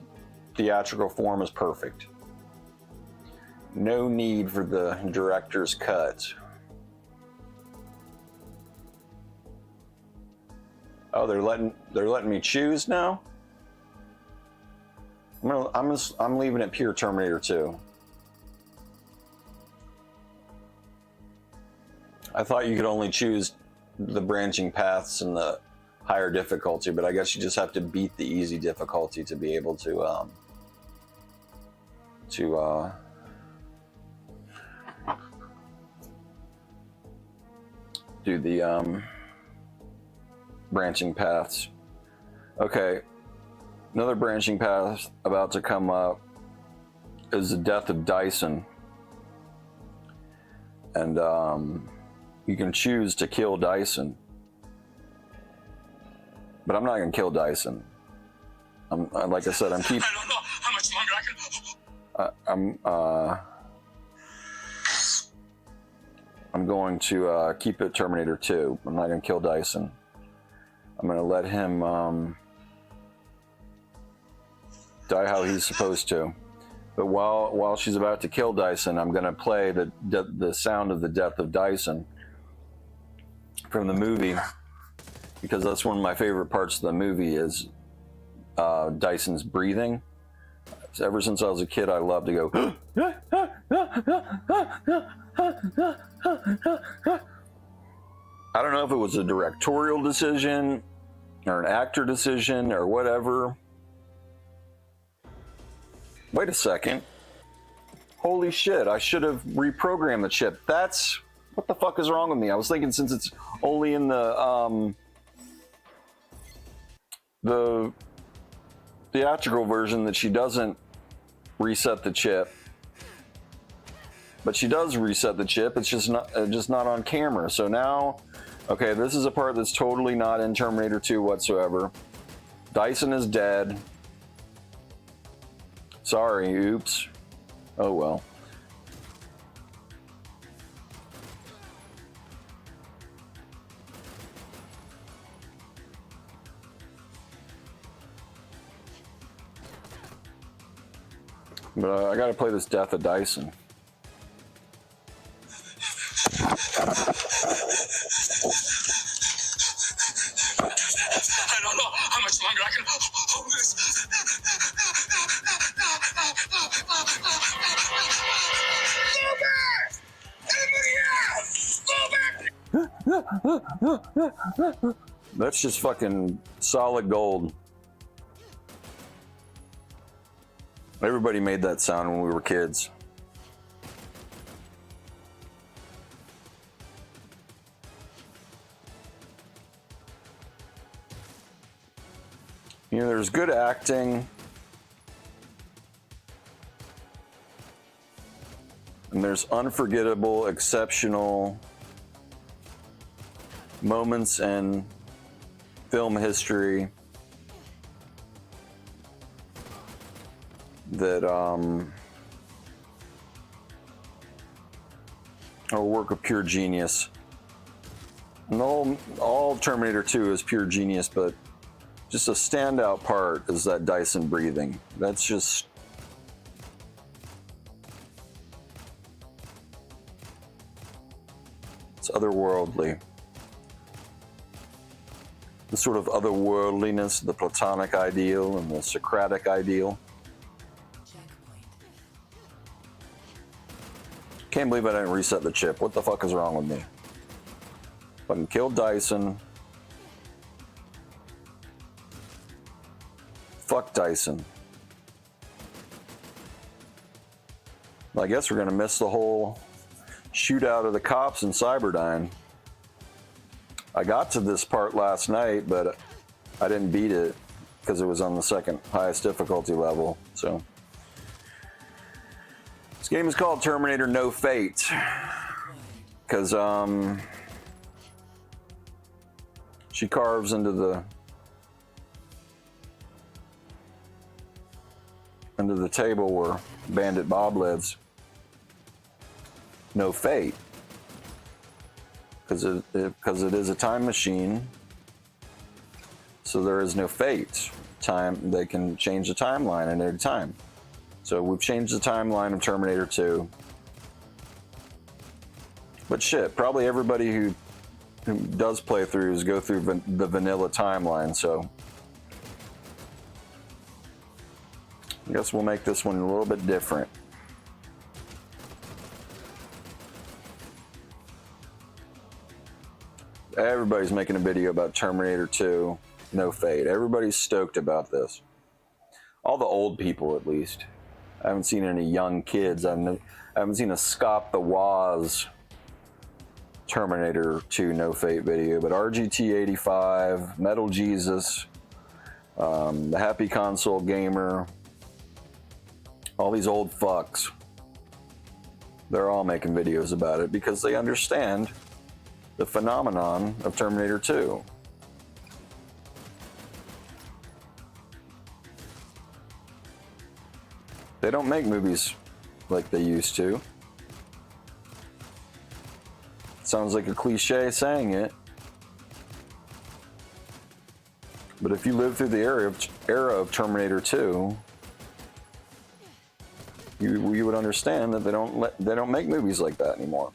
Speaker 1: theatrical form is perfect. No need for the director's cut. Oh, they're letting me choose now? I'm leaving it pure Terminator 2. I thought you could only choose the branching paths and the higher difficulty, but I guess you just have to beat the easy difficulty to be able to do the branching paths. Okay, another branching path about to come up is the death of Dyson, and you can choose to kill Dyson, but I'm not gonna kill Dyson. Like I said, I'm keep. I don't know how much longer I can. I'm going to keep it Terminator 2. I'm not gonna kill Dyson. I'm gonna let him die how he's supposed to. But while she's about to kill Dyson, I'm gonna play the sound of the death of Dyson from the movie, because that's one of my favorite parts of the movie is Dyson's breathing. So ever since I was a kid, I loved to go. I don't know if it was a directorial decision or an actor decision or whatever. Wait a second. Holy shit, I should have reprogrammed the chip. What the fuck is wrong with me? I was thinking since it's only in the theatrical version that she doesn't reset the chip. But she does reset the chip, it's just not on camera. So now, okay, this is a part that's totally not in Terminator 2 whatsoever. Dyson is dead. Sorry, oops. Oh well. But I gotta play this Death of Dyson.
Speaker 2: I don't know how much longer I can hold this. Go back! Anybody else? Go back!
Speaker 1: That's just fucking solid gold. Everybody made that sound when we were kids. You know, there's good acting. And there's unforgettable, exceptional moments in film history that are a work of pure genius. And all Terminator 2 is pure genius, but just a standout part is that Dyson breathing. That's just... it's otherworldly. The sort of otherworldliness, the Platonic ideal and the Socratic ideal. Can't believe I didn't reset the chip. What the fuck is wrong with me? Fucking killed Dyson. Fuck Dyson. I guess we're gonna miss the whole shootout of the cops in Cyberdyne. I got to this part last night, but I didn't beat it because it was on the second highest difficulty level. So this game is called Terminator No Fate because she carves into the table where Bandit Bob lives. No fate. Because it is a time machine, so there is no fate. They can change the timeline at any time. So we've changed the timeline of Terminator 2. But shit, probably everybody who does playthroughs go through the vanilla timeline, so I guess we'll make this one a little bit different. Everybody's making a video about Terminator 2, No Fate. Everybody's stoked about this. All the old people, at least. I haven't seen any young kids. I haven't seen a Scott the Woz Terminator 2 No Fate video, but RGT85, Metal Jesus, the Happy Console Gamer, all these old fucks, they're all making videos about it because they understand the phenomenon of Terminator 2. They don't make movies like they used to. Sounds like a cliche saying it, but if you live through the era of Terminator 2, you would understand that they don't make movies like that anymore.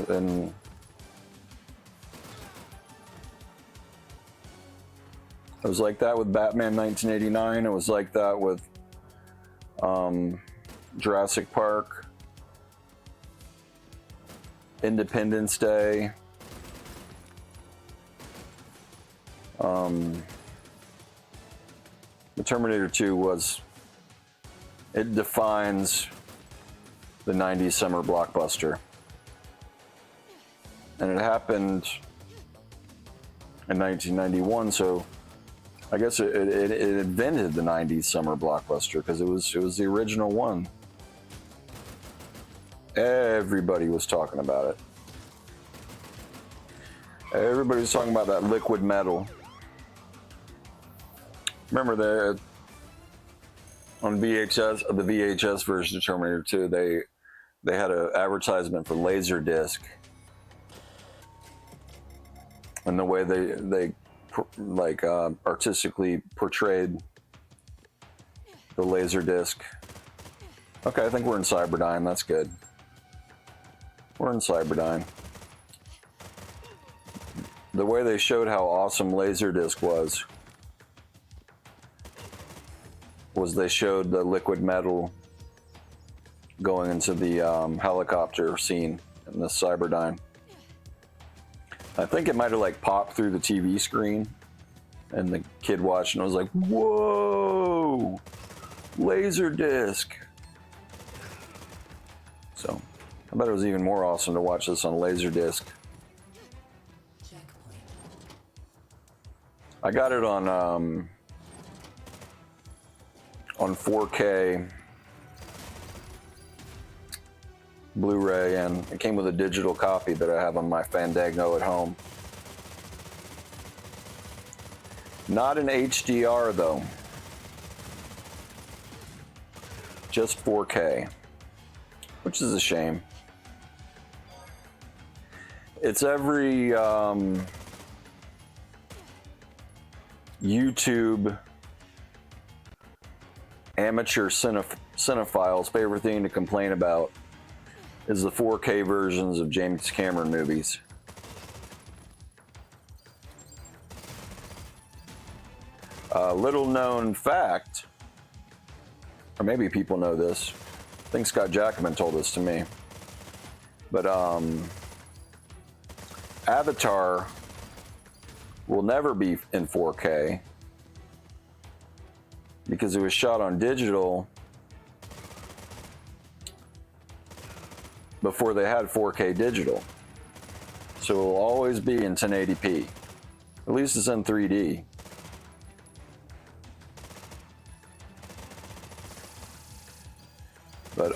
Speaker 1: And it was like that with Batman 1989. It was like that with Jurassic Park, Independence Day, the Terminator 2 it defines the 90s summer blockbuster. And it happened in 1991, so I guess it invented the 90s summer blockbuster because it was the original one. Everybody was talking about it. Everybody was talking about that liquid metal. Remember that on VHS, the VHS version of Terminator 2, they had an advertisement for Laserdisc. And the way they artistically portrayed the laser disc. Okay, I think we're in Cyberdyne. That's good. We're in Cyberdyne. The way they showed how awesome Laserdisc was they showed the liquid metal going into the helicopter scene in the Cyberdyne. I think it might have like popped through the TV screen, and the kid watching was like, "Whoa, Laserdisc!" So I bet it was even more awesome to watch this on Laserdisc. I got it on 4K Blu-ray, and it came with a digital copy that I have on my Fandango at home. Not an HDR though, just 4K, which is a shame. It's every YouTube amateur cinephile's favorite thing to complain about is the 4K versions of James Cameron movies. Little known fact, or maybe people know this, I think Scott Jackman told this to me, but Avatar will never be in 4K because it was shot on digital before they had 4K digital. So it will always be in 1080p. At least it's in 3D. But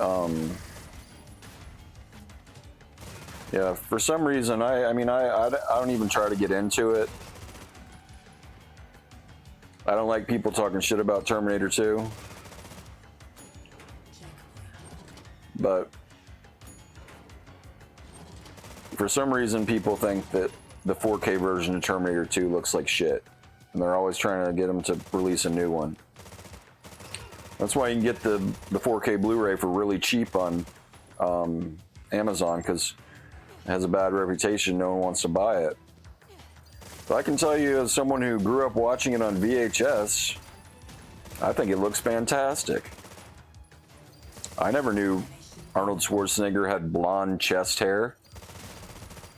Speaker 1: yeah, for some reason, I don't even try to get into it. I don't like people talking shit about Terminator 2. But for some reason, people think that the 4K version of Terminator 2 looks like shit. And they're always trying to get them to release a new one. That's why you can get the 4K Blu-ray for really cheap on Amazon, because it has a bad reputation. No one wants to buy it. But I can tell you, as someone who grew up watching it on VHS, I think it looks fantastic. I never knew Arnold Schwarzenegger had blonde chest hair.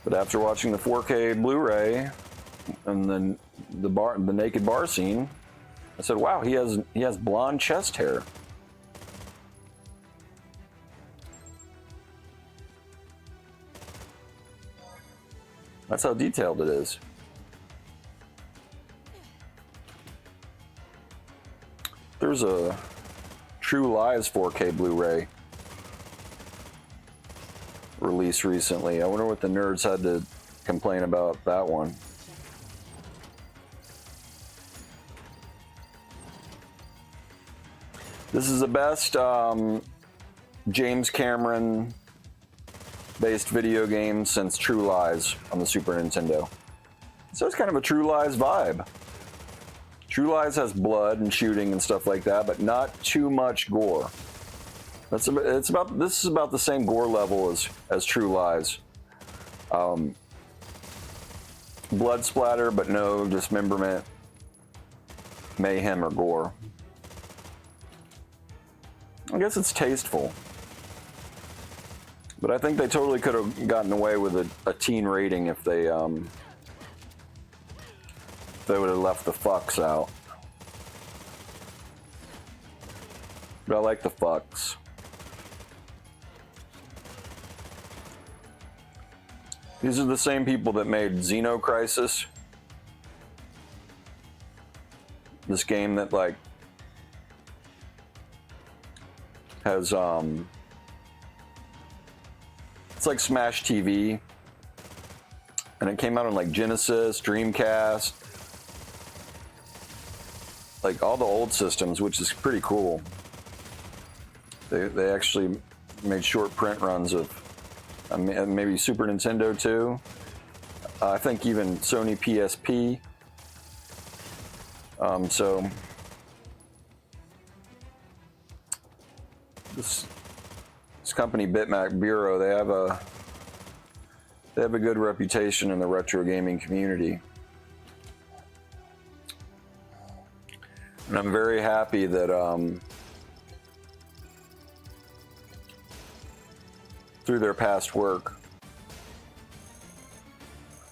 Speaker 1: But after watching the 4K Blu-ray and then the naked bar scene, I said, "Wow, he has blonde chest hair." That's how detailed it is. There's a True Lies 4K Blu-ray release recently. I wonder what the nerds had to complain about that one. This is the best James Cameron based video game since True Lies on the Super Nintendo. So it's kind of a True Lies vibe. True Lies has blood and shooting and stuff like that, but not too much gore. This is about the same gore level as True Lies. Blood splatter, but no dismemberment, mayhem, or gore. I guess it's tasteful. But I think they totally could have gotten away with a teen rating if they would have left the fucks out. But I like the fucks. These are the same people that made Xenocrisis. This game that like has it's like Smash TV, and it came out on like Genesis, Dreamcast, like all the old systems, which is pretty cool. They actually made short print runs of maybe Super Nintendo too. I think even Sony PSP So this company, Bitmap Bureau, they have a good reputation in the retro gaming community, and I'm very happy that through their past work,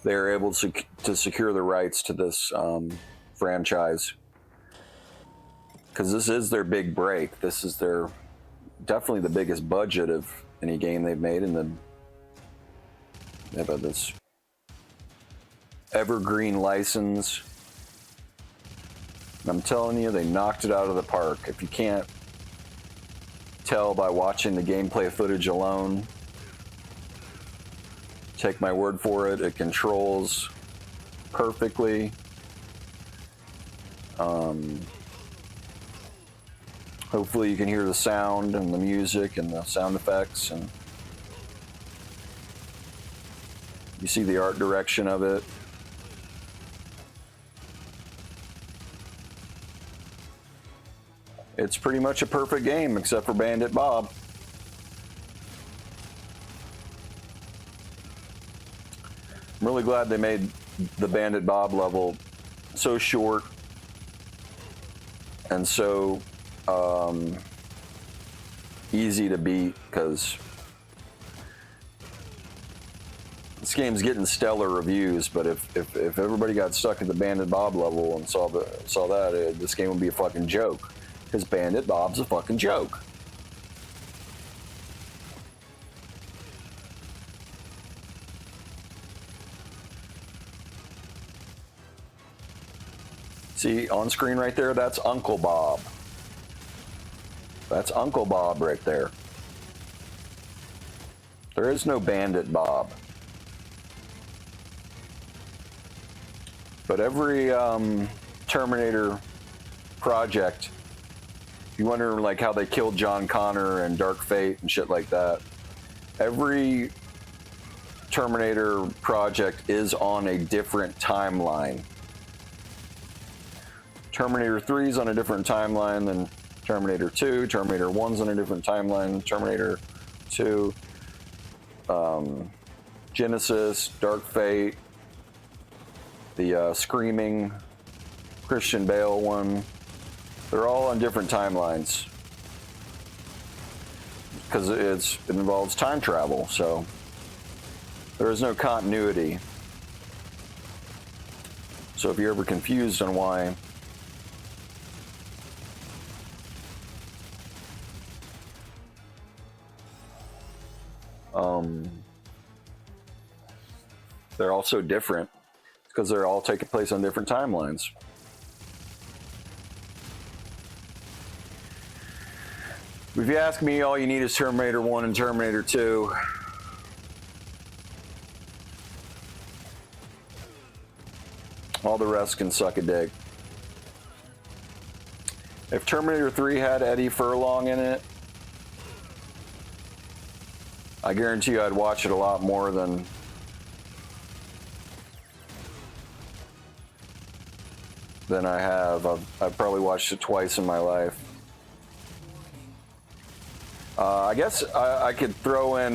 Speaker 1: they are able to secure the rights to this franchise, because this is their big break. This is their definitely the biggest budget of any game they've made, and they have this evergreen license. And I'm telling you, they knocked it out of the park. If you can't tell by watching the gameplay footage alone, take my word for it, it controls perfectly. Hopefully you can hear the sound and the music and the sound effects, and you see the art direction of it. It's pretty much a perfect game except for Bandit Bob. I'm really glad they made the Bandit Bob level so short and so easy to beat, because this game's getting stellar reviews. But if everybody got stuck at the Bandit Bob level and saw that, this game would be a fucking joke, because Bandit Bob's a fucking joke. See, on screen right there, that's Uncle Bob. That's Uncle Bob right there. There is no Bandit Bob. But every Terminator project, you wonder like how they killed John Connor and Dark Fate and shit like that. Every Terminator project is on a different timeline. Terminator 3 is on a different timeline than Terminator 2. Terminator 1's on a different timeline. Terminator 2, Genesis, Dark Fate, the Screaming Christian Bale one. They're all on different timelines because it involves time travel, so there is no continuity. So if you're ever confused on why they're all so different, because they're all taking place on different timelines. If you ask me, all you need is Terminator 1 and Terminator 2. All the rest can suck a dick. If Terminator 3 had Eddie Furlong in it, I guarantee you I'd watch it a lot more than I have. I've probably watched it twice in my life. I guess I could throw in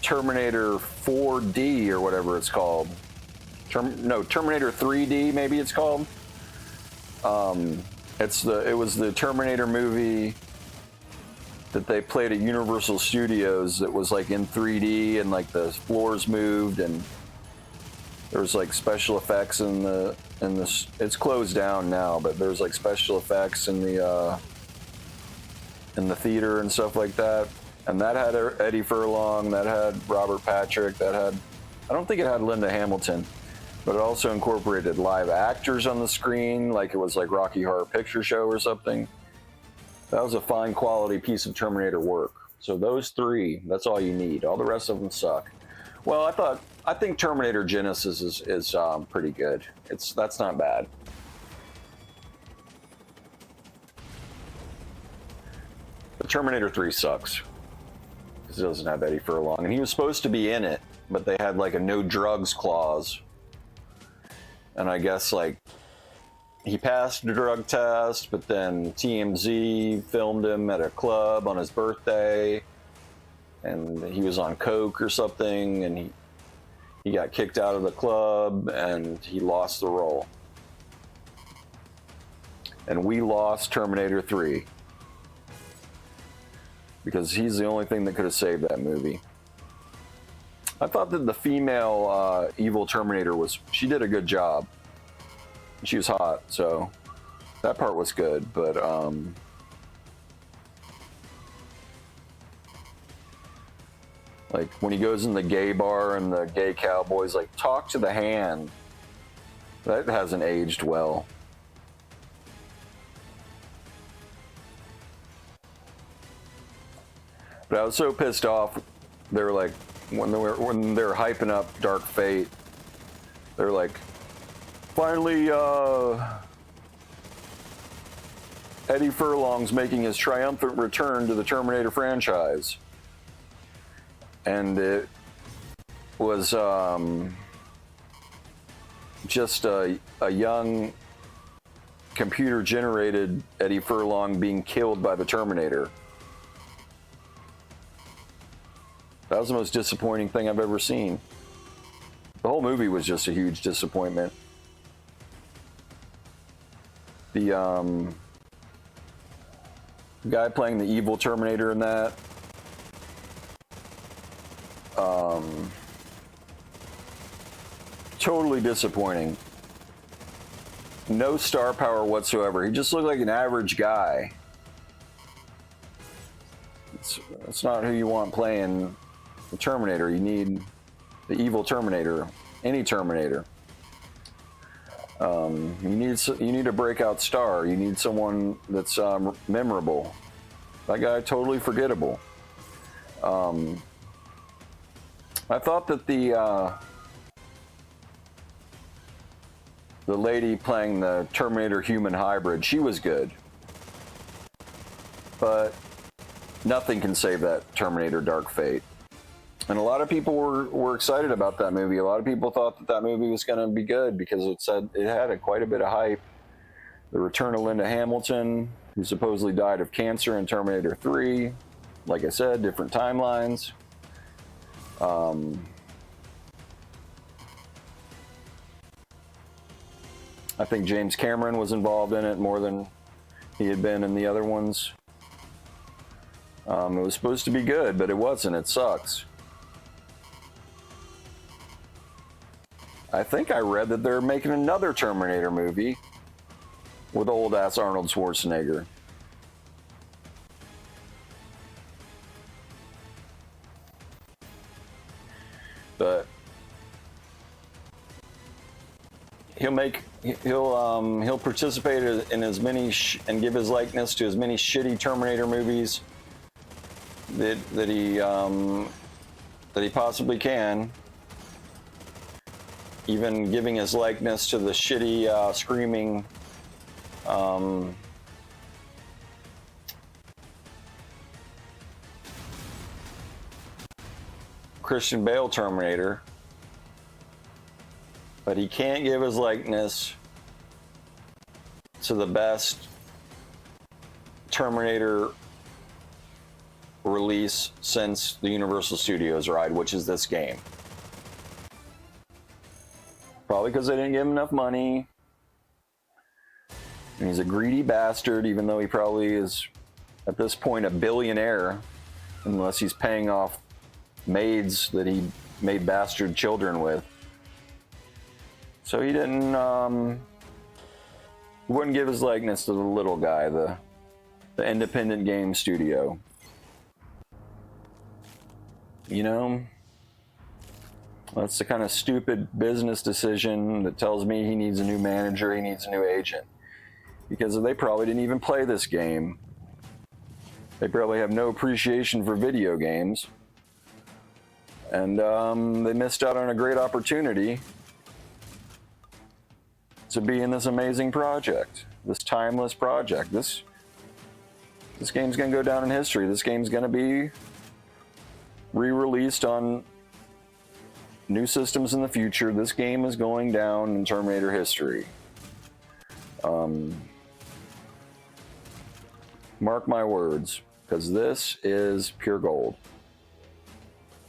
Speaker 1: Terminator 4D or whatever it's called. Terminator 3D maybe it's called. It was the Terminator movie that they played at Universal Studios that was like in 3D, and like the floors moved, and there was like special effects in the it's closed down now, but there's like special effects in the theater and stuff like that. And that had Eddie Furlong, that had Robert Patrick, that had, I don't think it had Linda Hamilton, but it also incorporated live actors on the screen, like it was like Rocky Horror Picture Show or something. That was a fine quality piece of Terminator work. So those three, that's all you need. All the rest of them suck. Well, I think Terminator Genesis is pretty good. That's not bad. But Terminator 3 sucks because it doesn't have Eddie Furlong, and he was supposed to be in it, but they had like a no drugs clause, and I guess like he passed the drug test, but then TMZ filmed him at a club on his birthday, and he was on coke or something, and he got kicked out of the club, and he lost the role. And we lost Terminator 3 because he's the only thing that could have saved that movie. I thought that the female evil Terminator she did a good job. She was hot, so that part was good, but like when he goes in the gay bar and the gay cowboy's like, talk to the hand, that hasn't aged well. But I was so pissed off. They were like, when they were hyping up Dark Fate, they're like, finally, Eddie Furlong's making his triumphant return to the Terminator franchise. And it was just a young computer-generated Eddie Furlong being killed by the Terminator. That was the most disappointing thing I've ever seen. The whole movie was just a huge disappointment. The guy playing the evil Terminator in that, totally disappointing. No star power whatsoever. He just looked like an average guy. It's not who you want playing the Terminator. You need the evil Terminator, any Terminator. You need a breakout star. You need someone that's memorable. That guy totally forgettable. I thought that the lady playing the Terminator human hybrid, she was good, but nothing can save that Terminator Dark Fate. And a lot of people were excited about that movie. A lot of people thought that movie was going to be good because it had quite a bit of hype. The return of Linda Hamilton, who supposedly died of cancer in Terminator 3. Like I said, different timelines. I think James Cameron was involved in it more than he had been in the other ones. It was supposed to be good, but it wasn't. It sucks. I think I read that they're making another Terminator movie with old-ass Arnold Schwarzenegger. But he'll participate in as many and give his likeness to as many shitty Terminator movies that he possibly can. Even giving his likeness to the shitty screaming Christian Bale Terminator, but he can't give his likeness to the best Terminator release since the Universal Studios ride, which is this game. Probably because they didn't give him enough money. And he's a greedy bastard, even though he probably is, at this point, a billionaire, unless he's paying off maids that he made bastard children with. So he wouldn't give his likeness to the little guy, the independent game studio. You know? That's the kind of stupid business decision that tells me he needs a new manager, he needs a new agent. Because they probably didn't even play this game. They probably have no appreciation for video games. And they missed out on a great opportunity to be in this amazing project, this timeless project. This game's gonna go down in history. This game's gonna be re-released on new systems in the future. This game is going down in Terminator history. Mark my words, because this is pure gold.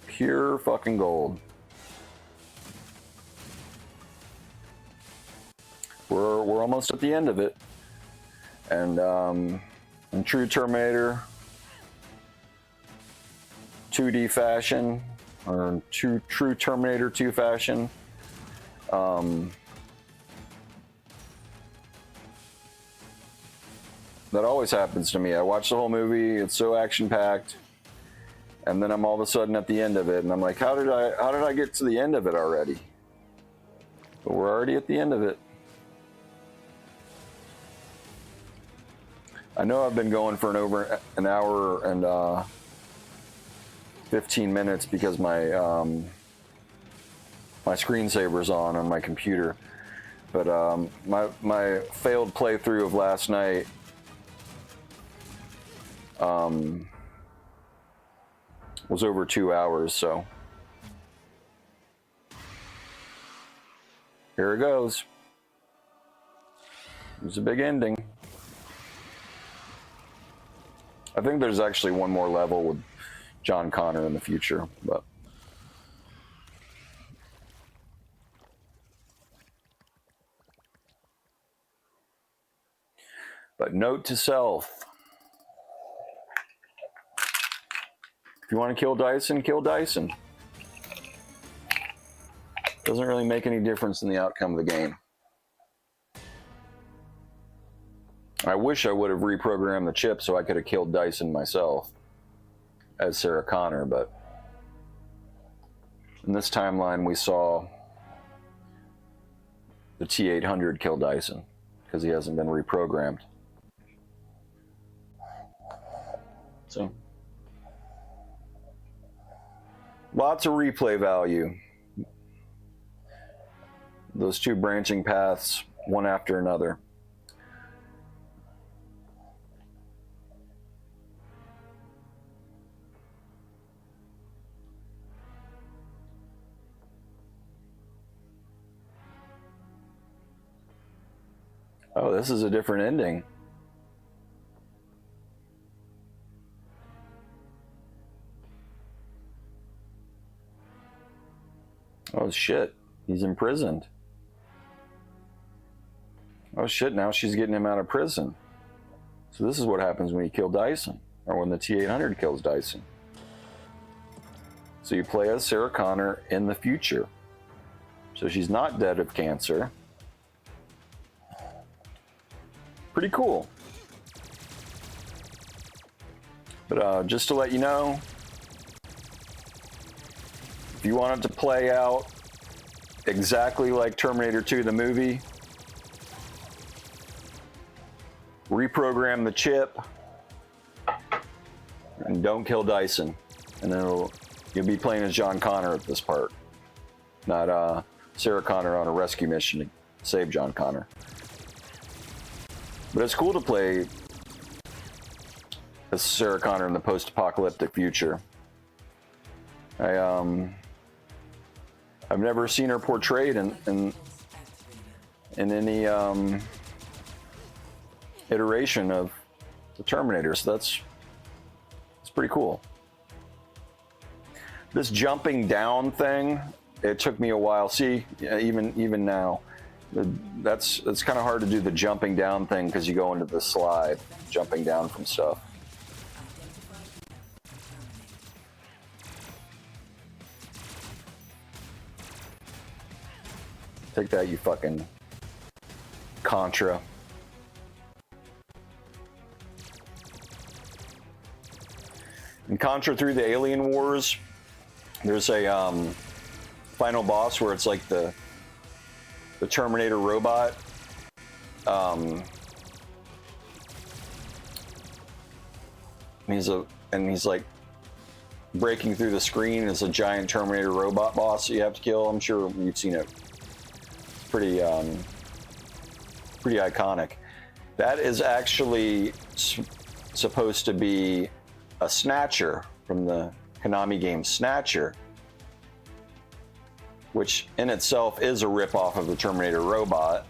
Speaker 1: Pure fucking gold. We're almost at the end of it. And in true Terminator 2D fashion, or true Terminator 2 fashion, that always happens to me. I watch the whole movie, it's so action-packed, and then I'm all of a sudden at the end of it, and I'm like, how did I get to the end of it already? But we're already at the end of it. I know I've been going for over an hour and 15 minutes because my my screensaver's on my computer, but my failed playthrough of last night was over 2 hours, so here it goes. It's a big ending. I think there's actually one more level with John Connor in the future, but note to self: if you want to kill Dyson, kill Dyson. Doesn't really make any difference in the outcome of the game. I wish I would have reprogrammed the chip so I could have killed Dyson myself as Sarah Connor, but in this timeline we saw the T-800 kill Dyson because he hasn't been reprogrammed. So lots of replay value. Those two branching paths, one after another. Oh, this is a different ending. Oh shit, he's imprisoned. Oh shit, now she's getting him out of prison. So this is what happens when you kill Dyson, or when the T-800 kills Dyson. So you play as Sarah Connor in the future. So she's not dead of cancer. Pretty cool. But just to let you know, if you want it to play out exactly like Terminator 2 the movie, reprogram the chip and don't kill Dyson, and then you'll be playing as John Connor at this part, not Sarah Connor on a rescue mission to save John Connor. But it's cool to play as Sarah Connor in the post-apocalyptic future. I've never seen her portrayed in any iteration of the Terminator, so that's pretty cool. This jumping down thing, it took me a while. See, even now, that's kind of hard to do, the jumping down thing, because you go into the slide, jumping down from stuff. Take that, you fucking Contra. In Contra 3: The Alien Wars, there's a final boss where it's like the Terminator robot. He's like breaking through the screen. It's a giant Terminator robot boss that you have to kill. I'm sure you've seen it. Pretty iconic. That is actually supposed to be a Snatcher from the Konami game Snatcher, which in itself is a ripoff of the Terminator robot.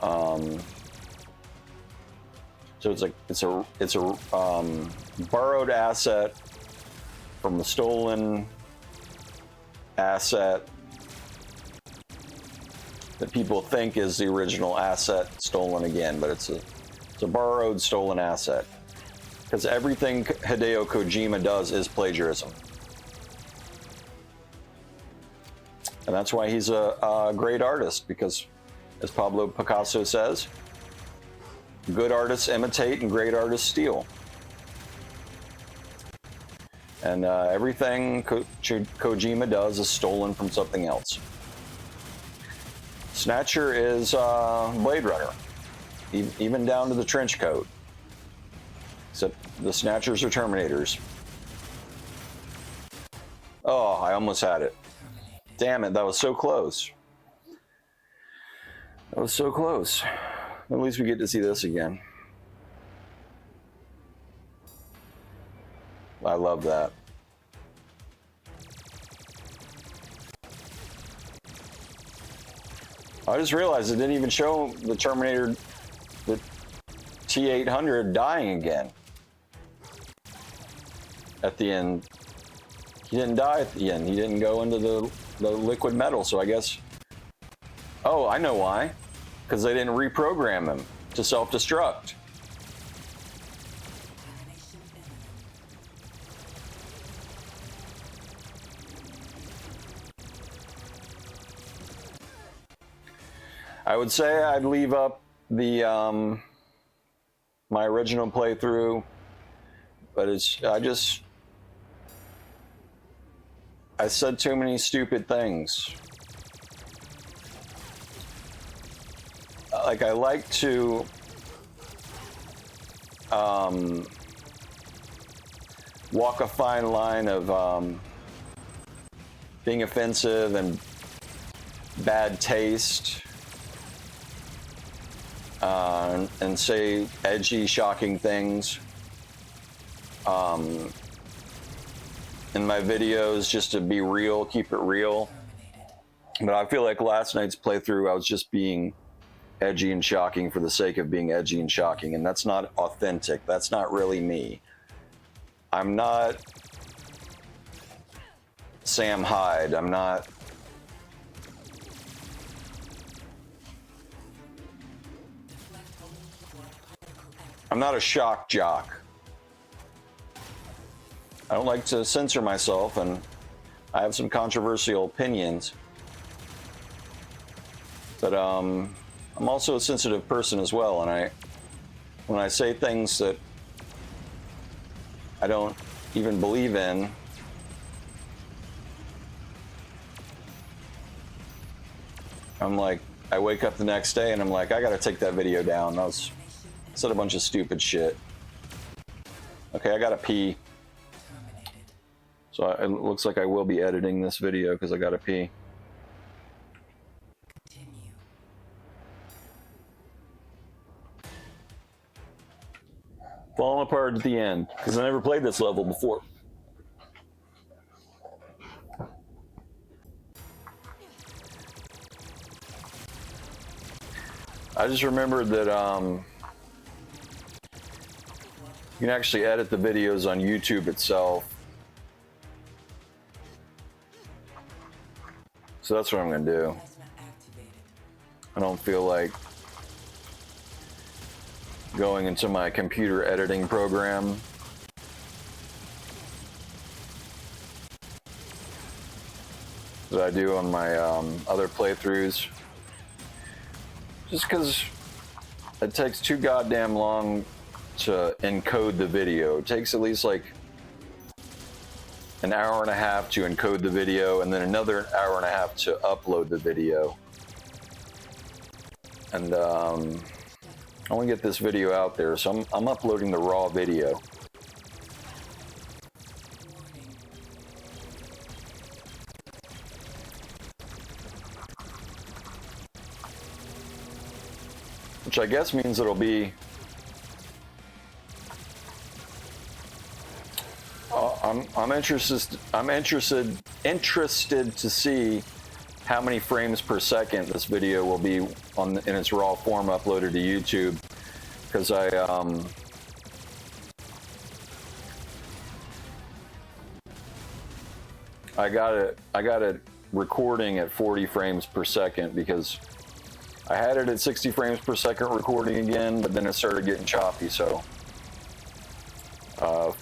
Speaker 1: So it's a borrowed asset from a stolen asset that people think is the original asset stolen again, but it's a borrowed, stolen asset. Because everything Hideo Kojima does is plagiarism. And that's why he's a great artist, because, as Pablo Picasso says, good artists imitate and great artists steal. And everything Kojima does is stolen from something else. Snatcher is Blade Runner, even down to the trench coat. Except the Snatchers are Terminators. Oh, I almost had it. Damn it, that was so close. That was so close. At least we get to see this again. I love that. I just realized it didn't even show the Terminator, the T-800 dying again. At the end. He didn't die at the end. He didn't go into the liquid metal, so I guess... Oh, I know why. Because they didn't reprogram him to self-destruct. I would say I'd leave up the my original playthrough, but I said too many stupid things. Like, I like to walk a fine line of being offensive and bad taste, and say edgy, shocking things in my videos, just to be real, keep it real. But I feel like last night's playthrough, I was just being edgy and shocking for the sake of being edgy and shocking, and that's not authentic. That's not really me. I'm not Sam Hyde. I'm not a shock jock. I don't like to censor myself, and I have some controversial opinions. But I'm also a sensitive person as well, and when I say things that I don't even believe in, I'm like, I wake up the next day and I'm like, I gotta take that video down. I said a bunch of stupid shit. Okay, I gotta pee. So it looks like I will be editing this video because I gotta pee. Falling apart at the end, because I never played this level before. I just remembered that you can actually edit the videos on YouTube itself. So that's what I'm going to do. I don't feel like going into my computer editing program. That I do on my other playthroughs. Just because it takes too goddamn long to encode the video. It takes at least like an hour and a half to encode the video, and then another hour and a half to upload the video. And I want to get this video out there, so I'm uploading the raw video. Which I guess means it'll be I'm interested to see how many frames per second this video will be in its raw form uploaded to YouTube, because I got it recording at 40 frames per second, because I had it at 60 frames per second recording again, but then it started getting choppy. So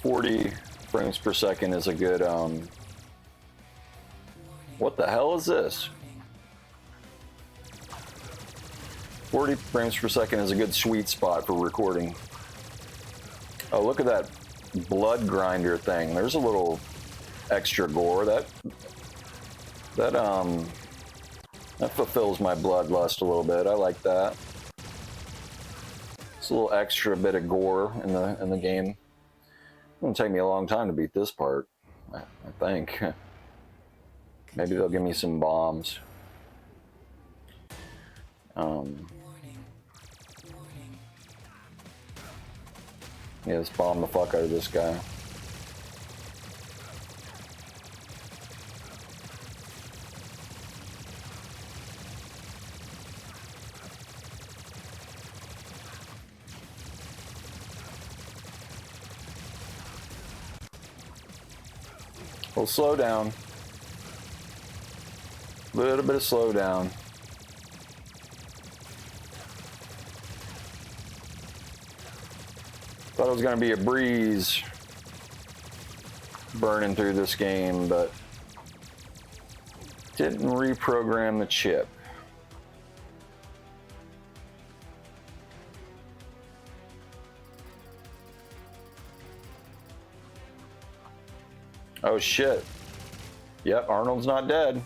Speaker 1: 40 frames per second is a good what the hell is this? 40 frames per second is a good sweet spot for recording. Oh, look at that blood grinder thing. There's a little extra gore. That fulfills my bloodlust a little bit. I like that. It's a little extra bit of gore in the game. It's gonna take me a long time to beat this part, I think. Maybe they'll give me some bombs. Yeah, let's bomb the fuck out of this guy. We'll slow down. A little bit of slow down. Thought it was going to be a breeze burning through this game, but didn't reprogram the chip. Oh shit. Yep, Arnold's not dead.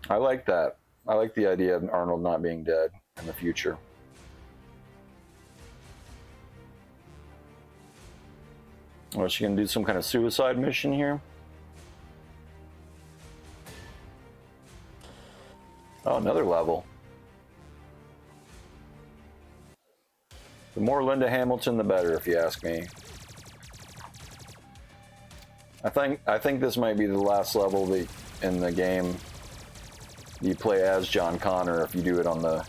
Speaker 1: I like that. I like the idea of Arnold not being dead in the future. Oh, is she gonna do some kind of suicide mission here? Oh, another level. The more Linda Hamilton, the better, if you ask me. I think this might be the last level in the game you play as John Connor if you do it on the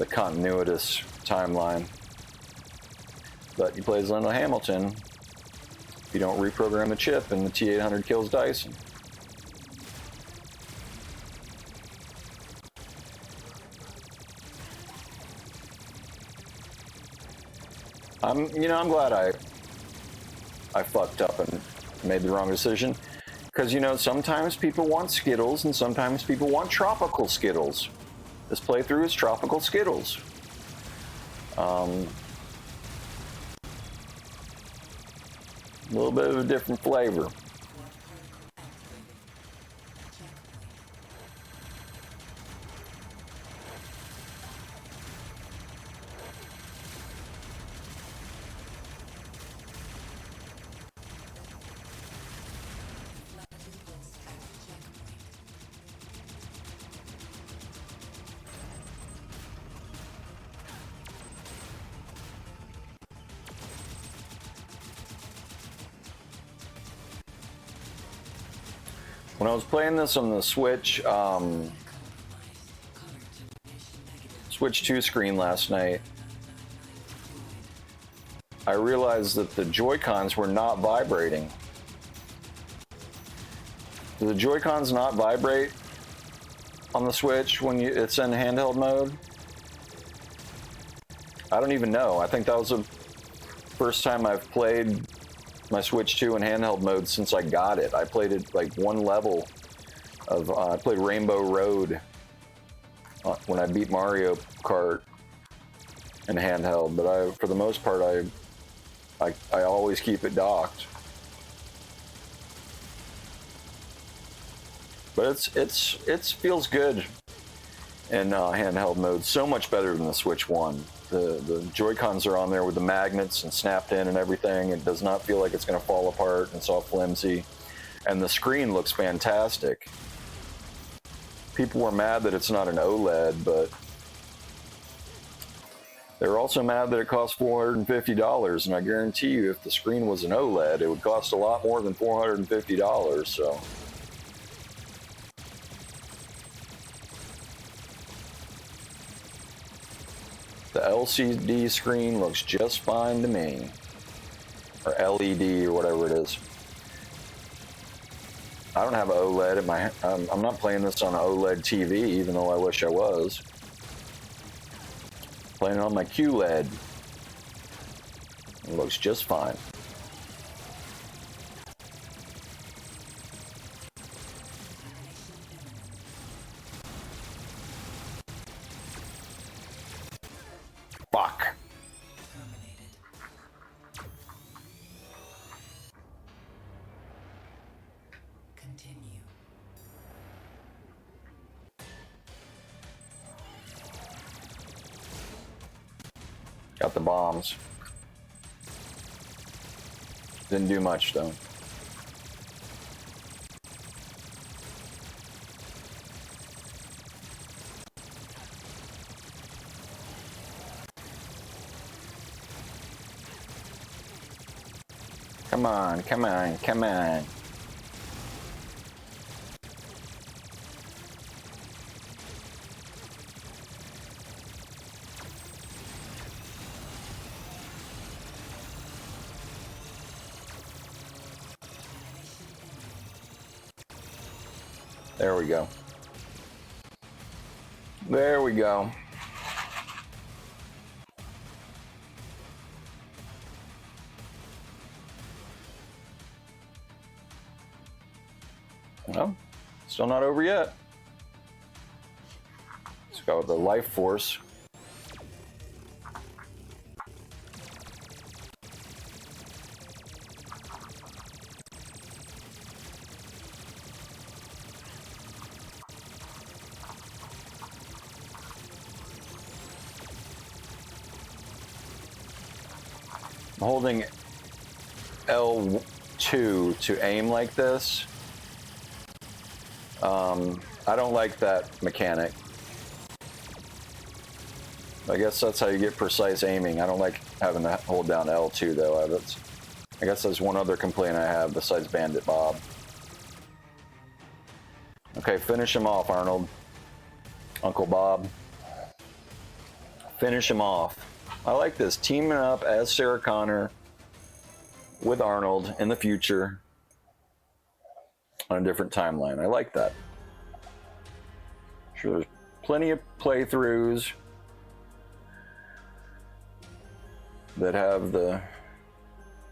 Speaker 1: continuous timeline. But you play as Linda Hamilton if you don't reprogram the chip and the T-800 kills Dyson. I'm glad I fucked up and made the wrong decision, because sometimes people want Skittles and sometimes people want tropical Skittles. This playthrough is tropical Skittles. A little bit of a different flavor. When I was playing this on the Switch 2 screen last night, I realized that the Joy-Cons were not vibrating. Do the Joy-Cons not vibrate on the Switch when it's in handheld mode? I don't even know. I think that was the first time I've played my Switch 2 in handheld mode since I got it. I played it like one level of, I played Rainbow Road when I beat Mario Kart in handheld, but for the most part, I always keep it docked. But it feels good in handheld mode, so much better than the Switch 1. The Joy-Cons are on there with the magnets and snapped in and everything. It does not feel like it's going to fall apart. It's all flimsy. And the screen looks fantastic. People were mad that it's not an OLED, but they're also mad that it costs $450. And I guarantee you, if the screen was an OLED, it would cost a lot more than $450. So The LCD screen looks just fine to me. Or LED or whatever it is. I don't have an OLED in my... I'm not playing this on an OLED TV, even though I wish I was. Playing it on my QLED. It looks just fine. Fuck.
Speaker 3: Continue.
Speaker 1: Got the bombs. Didn't do much though. Come on, come on, come on. There we go. There we go. No, still not over yet. Let's go with the life force. I'm holding L2 to aim like this. I don't like that mechanic. I guess that's how you get precise aiming. I don't like having to hold down L2 though. I guess that's one other complaint I have besides Bandit Bob. Okay, finish him off, Arnold. Uncle Bob. Finish him off. I like this. Teaming up as Sarah Connor with Arnold in the future on a different timeline. I like that. Sure, there's plenty of playthroughs that have the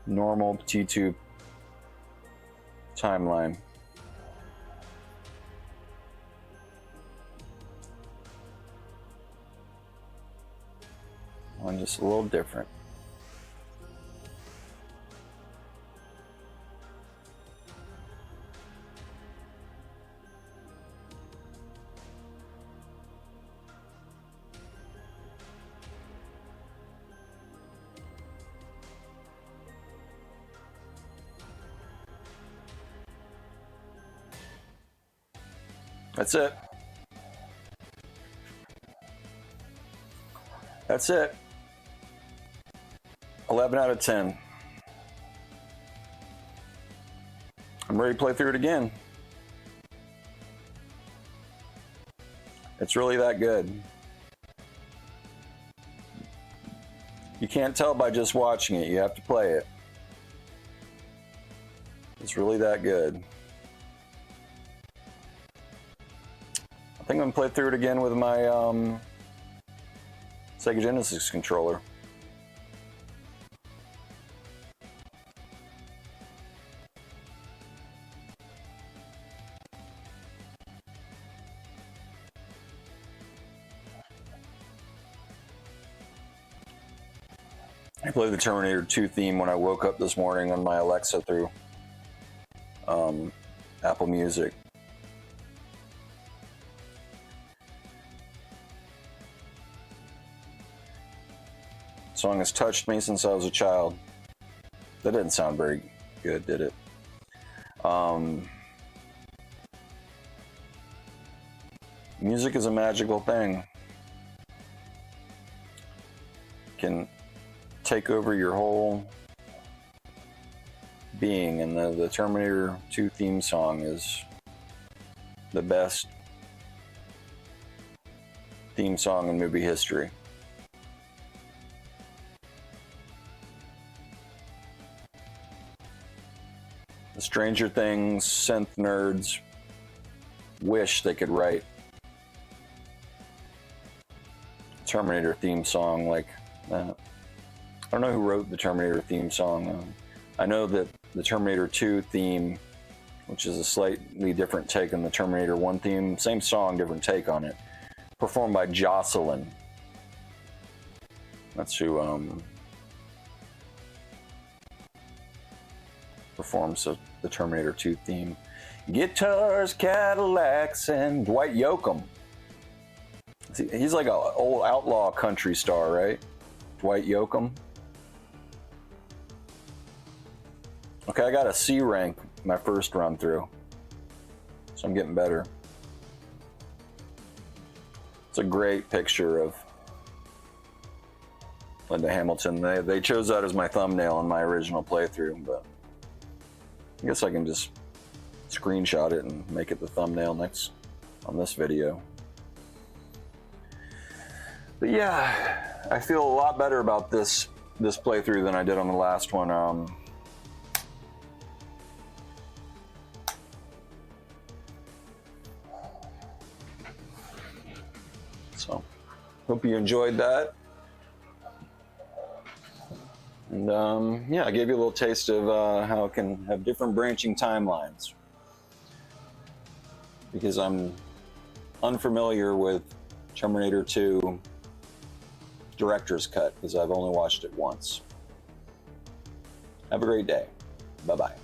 Speaker 1: normal T2 timeline. One just a little different. That's it. That's it. 11 out of 10. I'm ready to play through it again. It's really that good. You can't tell by just watching it. You have to play it. It's really that good. I think I'm gonna play through it again with my Sega Genesis controller. I played the Terminator 2 theme when I woke up this morning on my Alexa through Apple Music. The song has touched me since I was a child. That didn't sound very good, did it? Music is a magical thing. It can take over your whole being, and the Terminator 2 theme song is the best theme song in movie history. Stranger Things synth nerds wish they could write Terminator theme song like that. I don't know who wrote the Terminator theme song. I know that the Terminator 2 theme, which is a slightly different take on the Terminator 1 theme, same song, different take on it, performed by Jocelyn. That's who performs the Terminator 2 theme. Guitars, Cadillacs, and Dwight Yoakam. He's like an old outlaw country star, right? Dwight Yoakam. Okay, I got a C rank my first run through, so I'm getting better. It's a great picture of Linda Hamilton. They chose that as my thumbnail in my original playthrough, but I guess I can just screenshot it and make it the thumbnail next on this video. But yeah, I feel a lot better about this playthrough than I did on the last one. So, hope you enjoyed that. And yeah, I gave you a little taste of how it can have different branching timelines. Because I'm unfamiliar with Terminator 2 director's cut, because I've only watched it once. Have a great day. Bye-bye.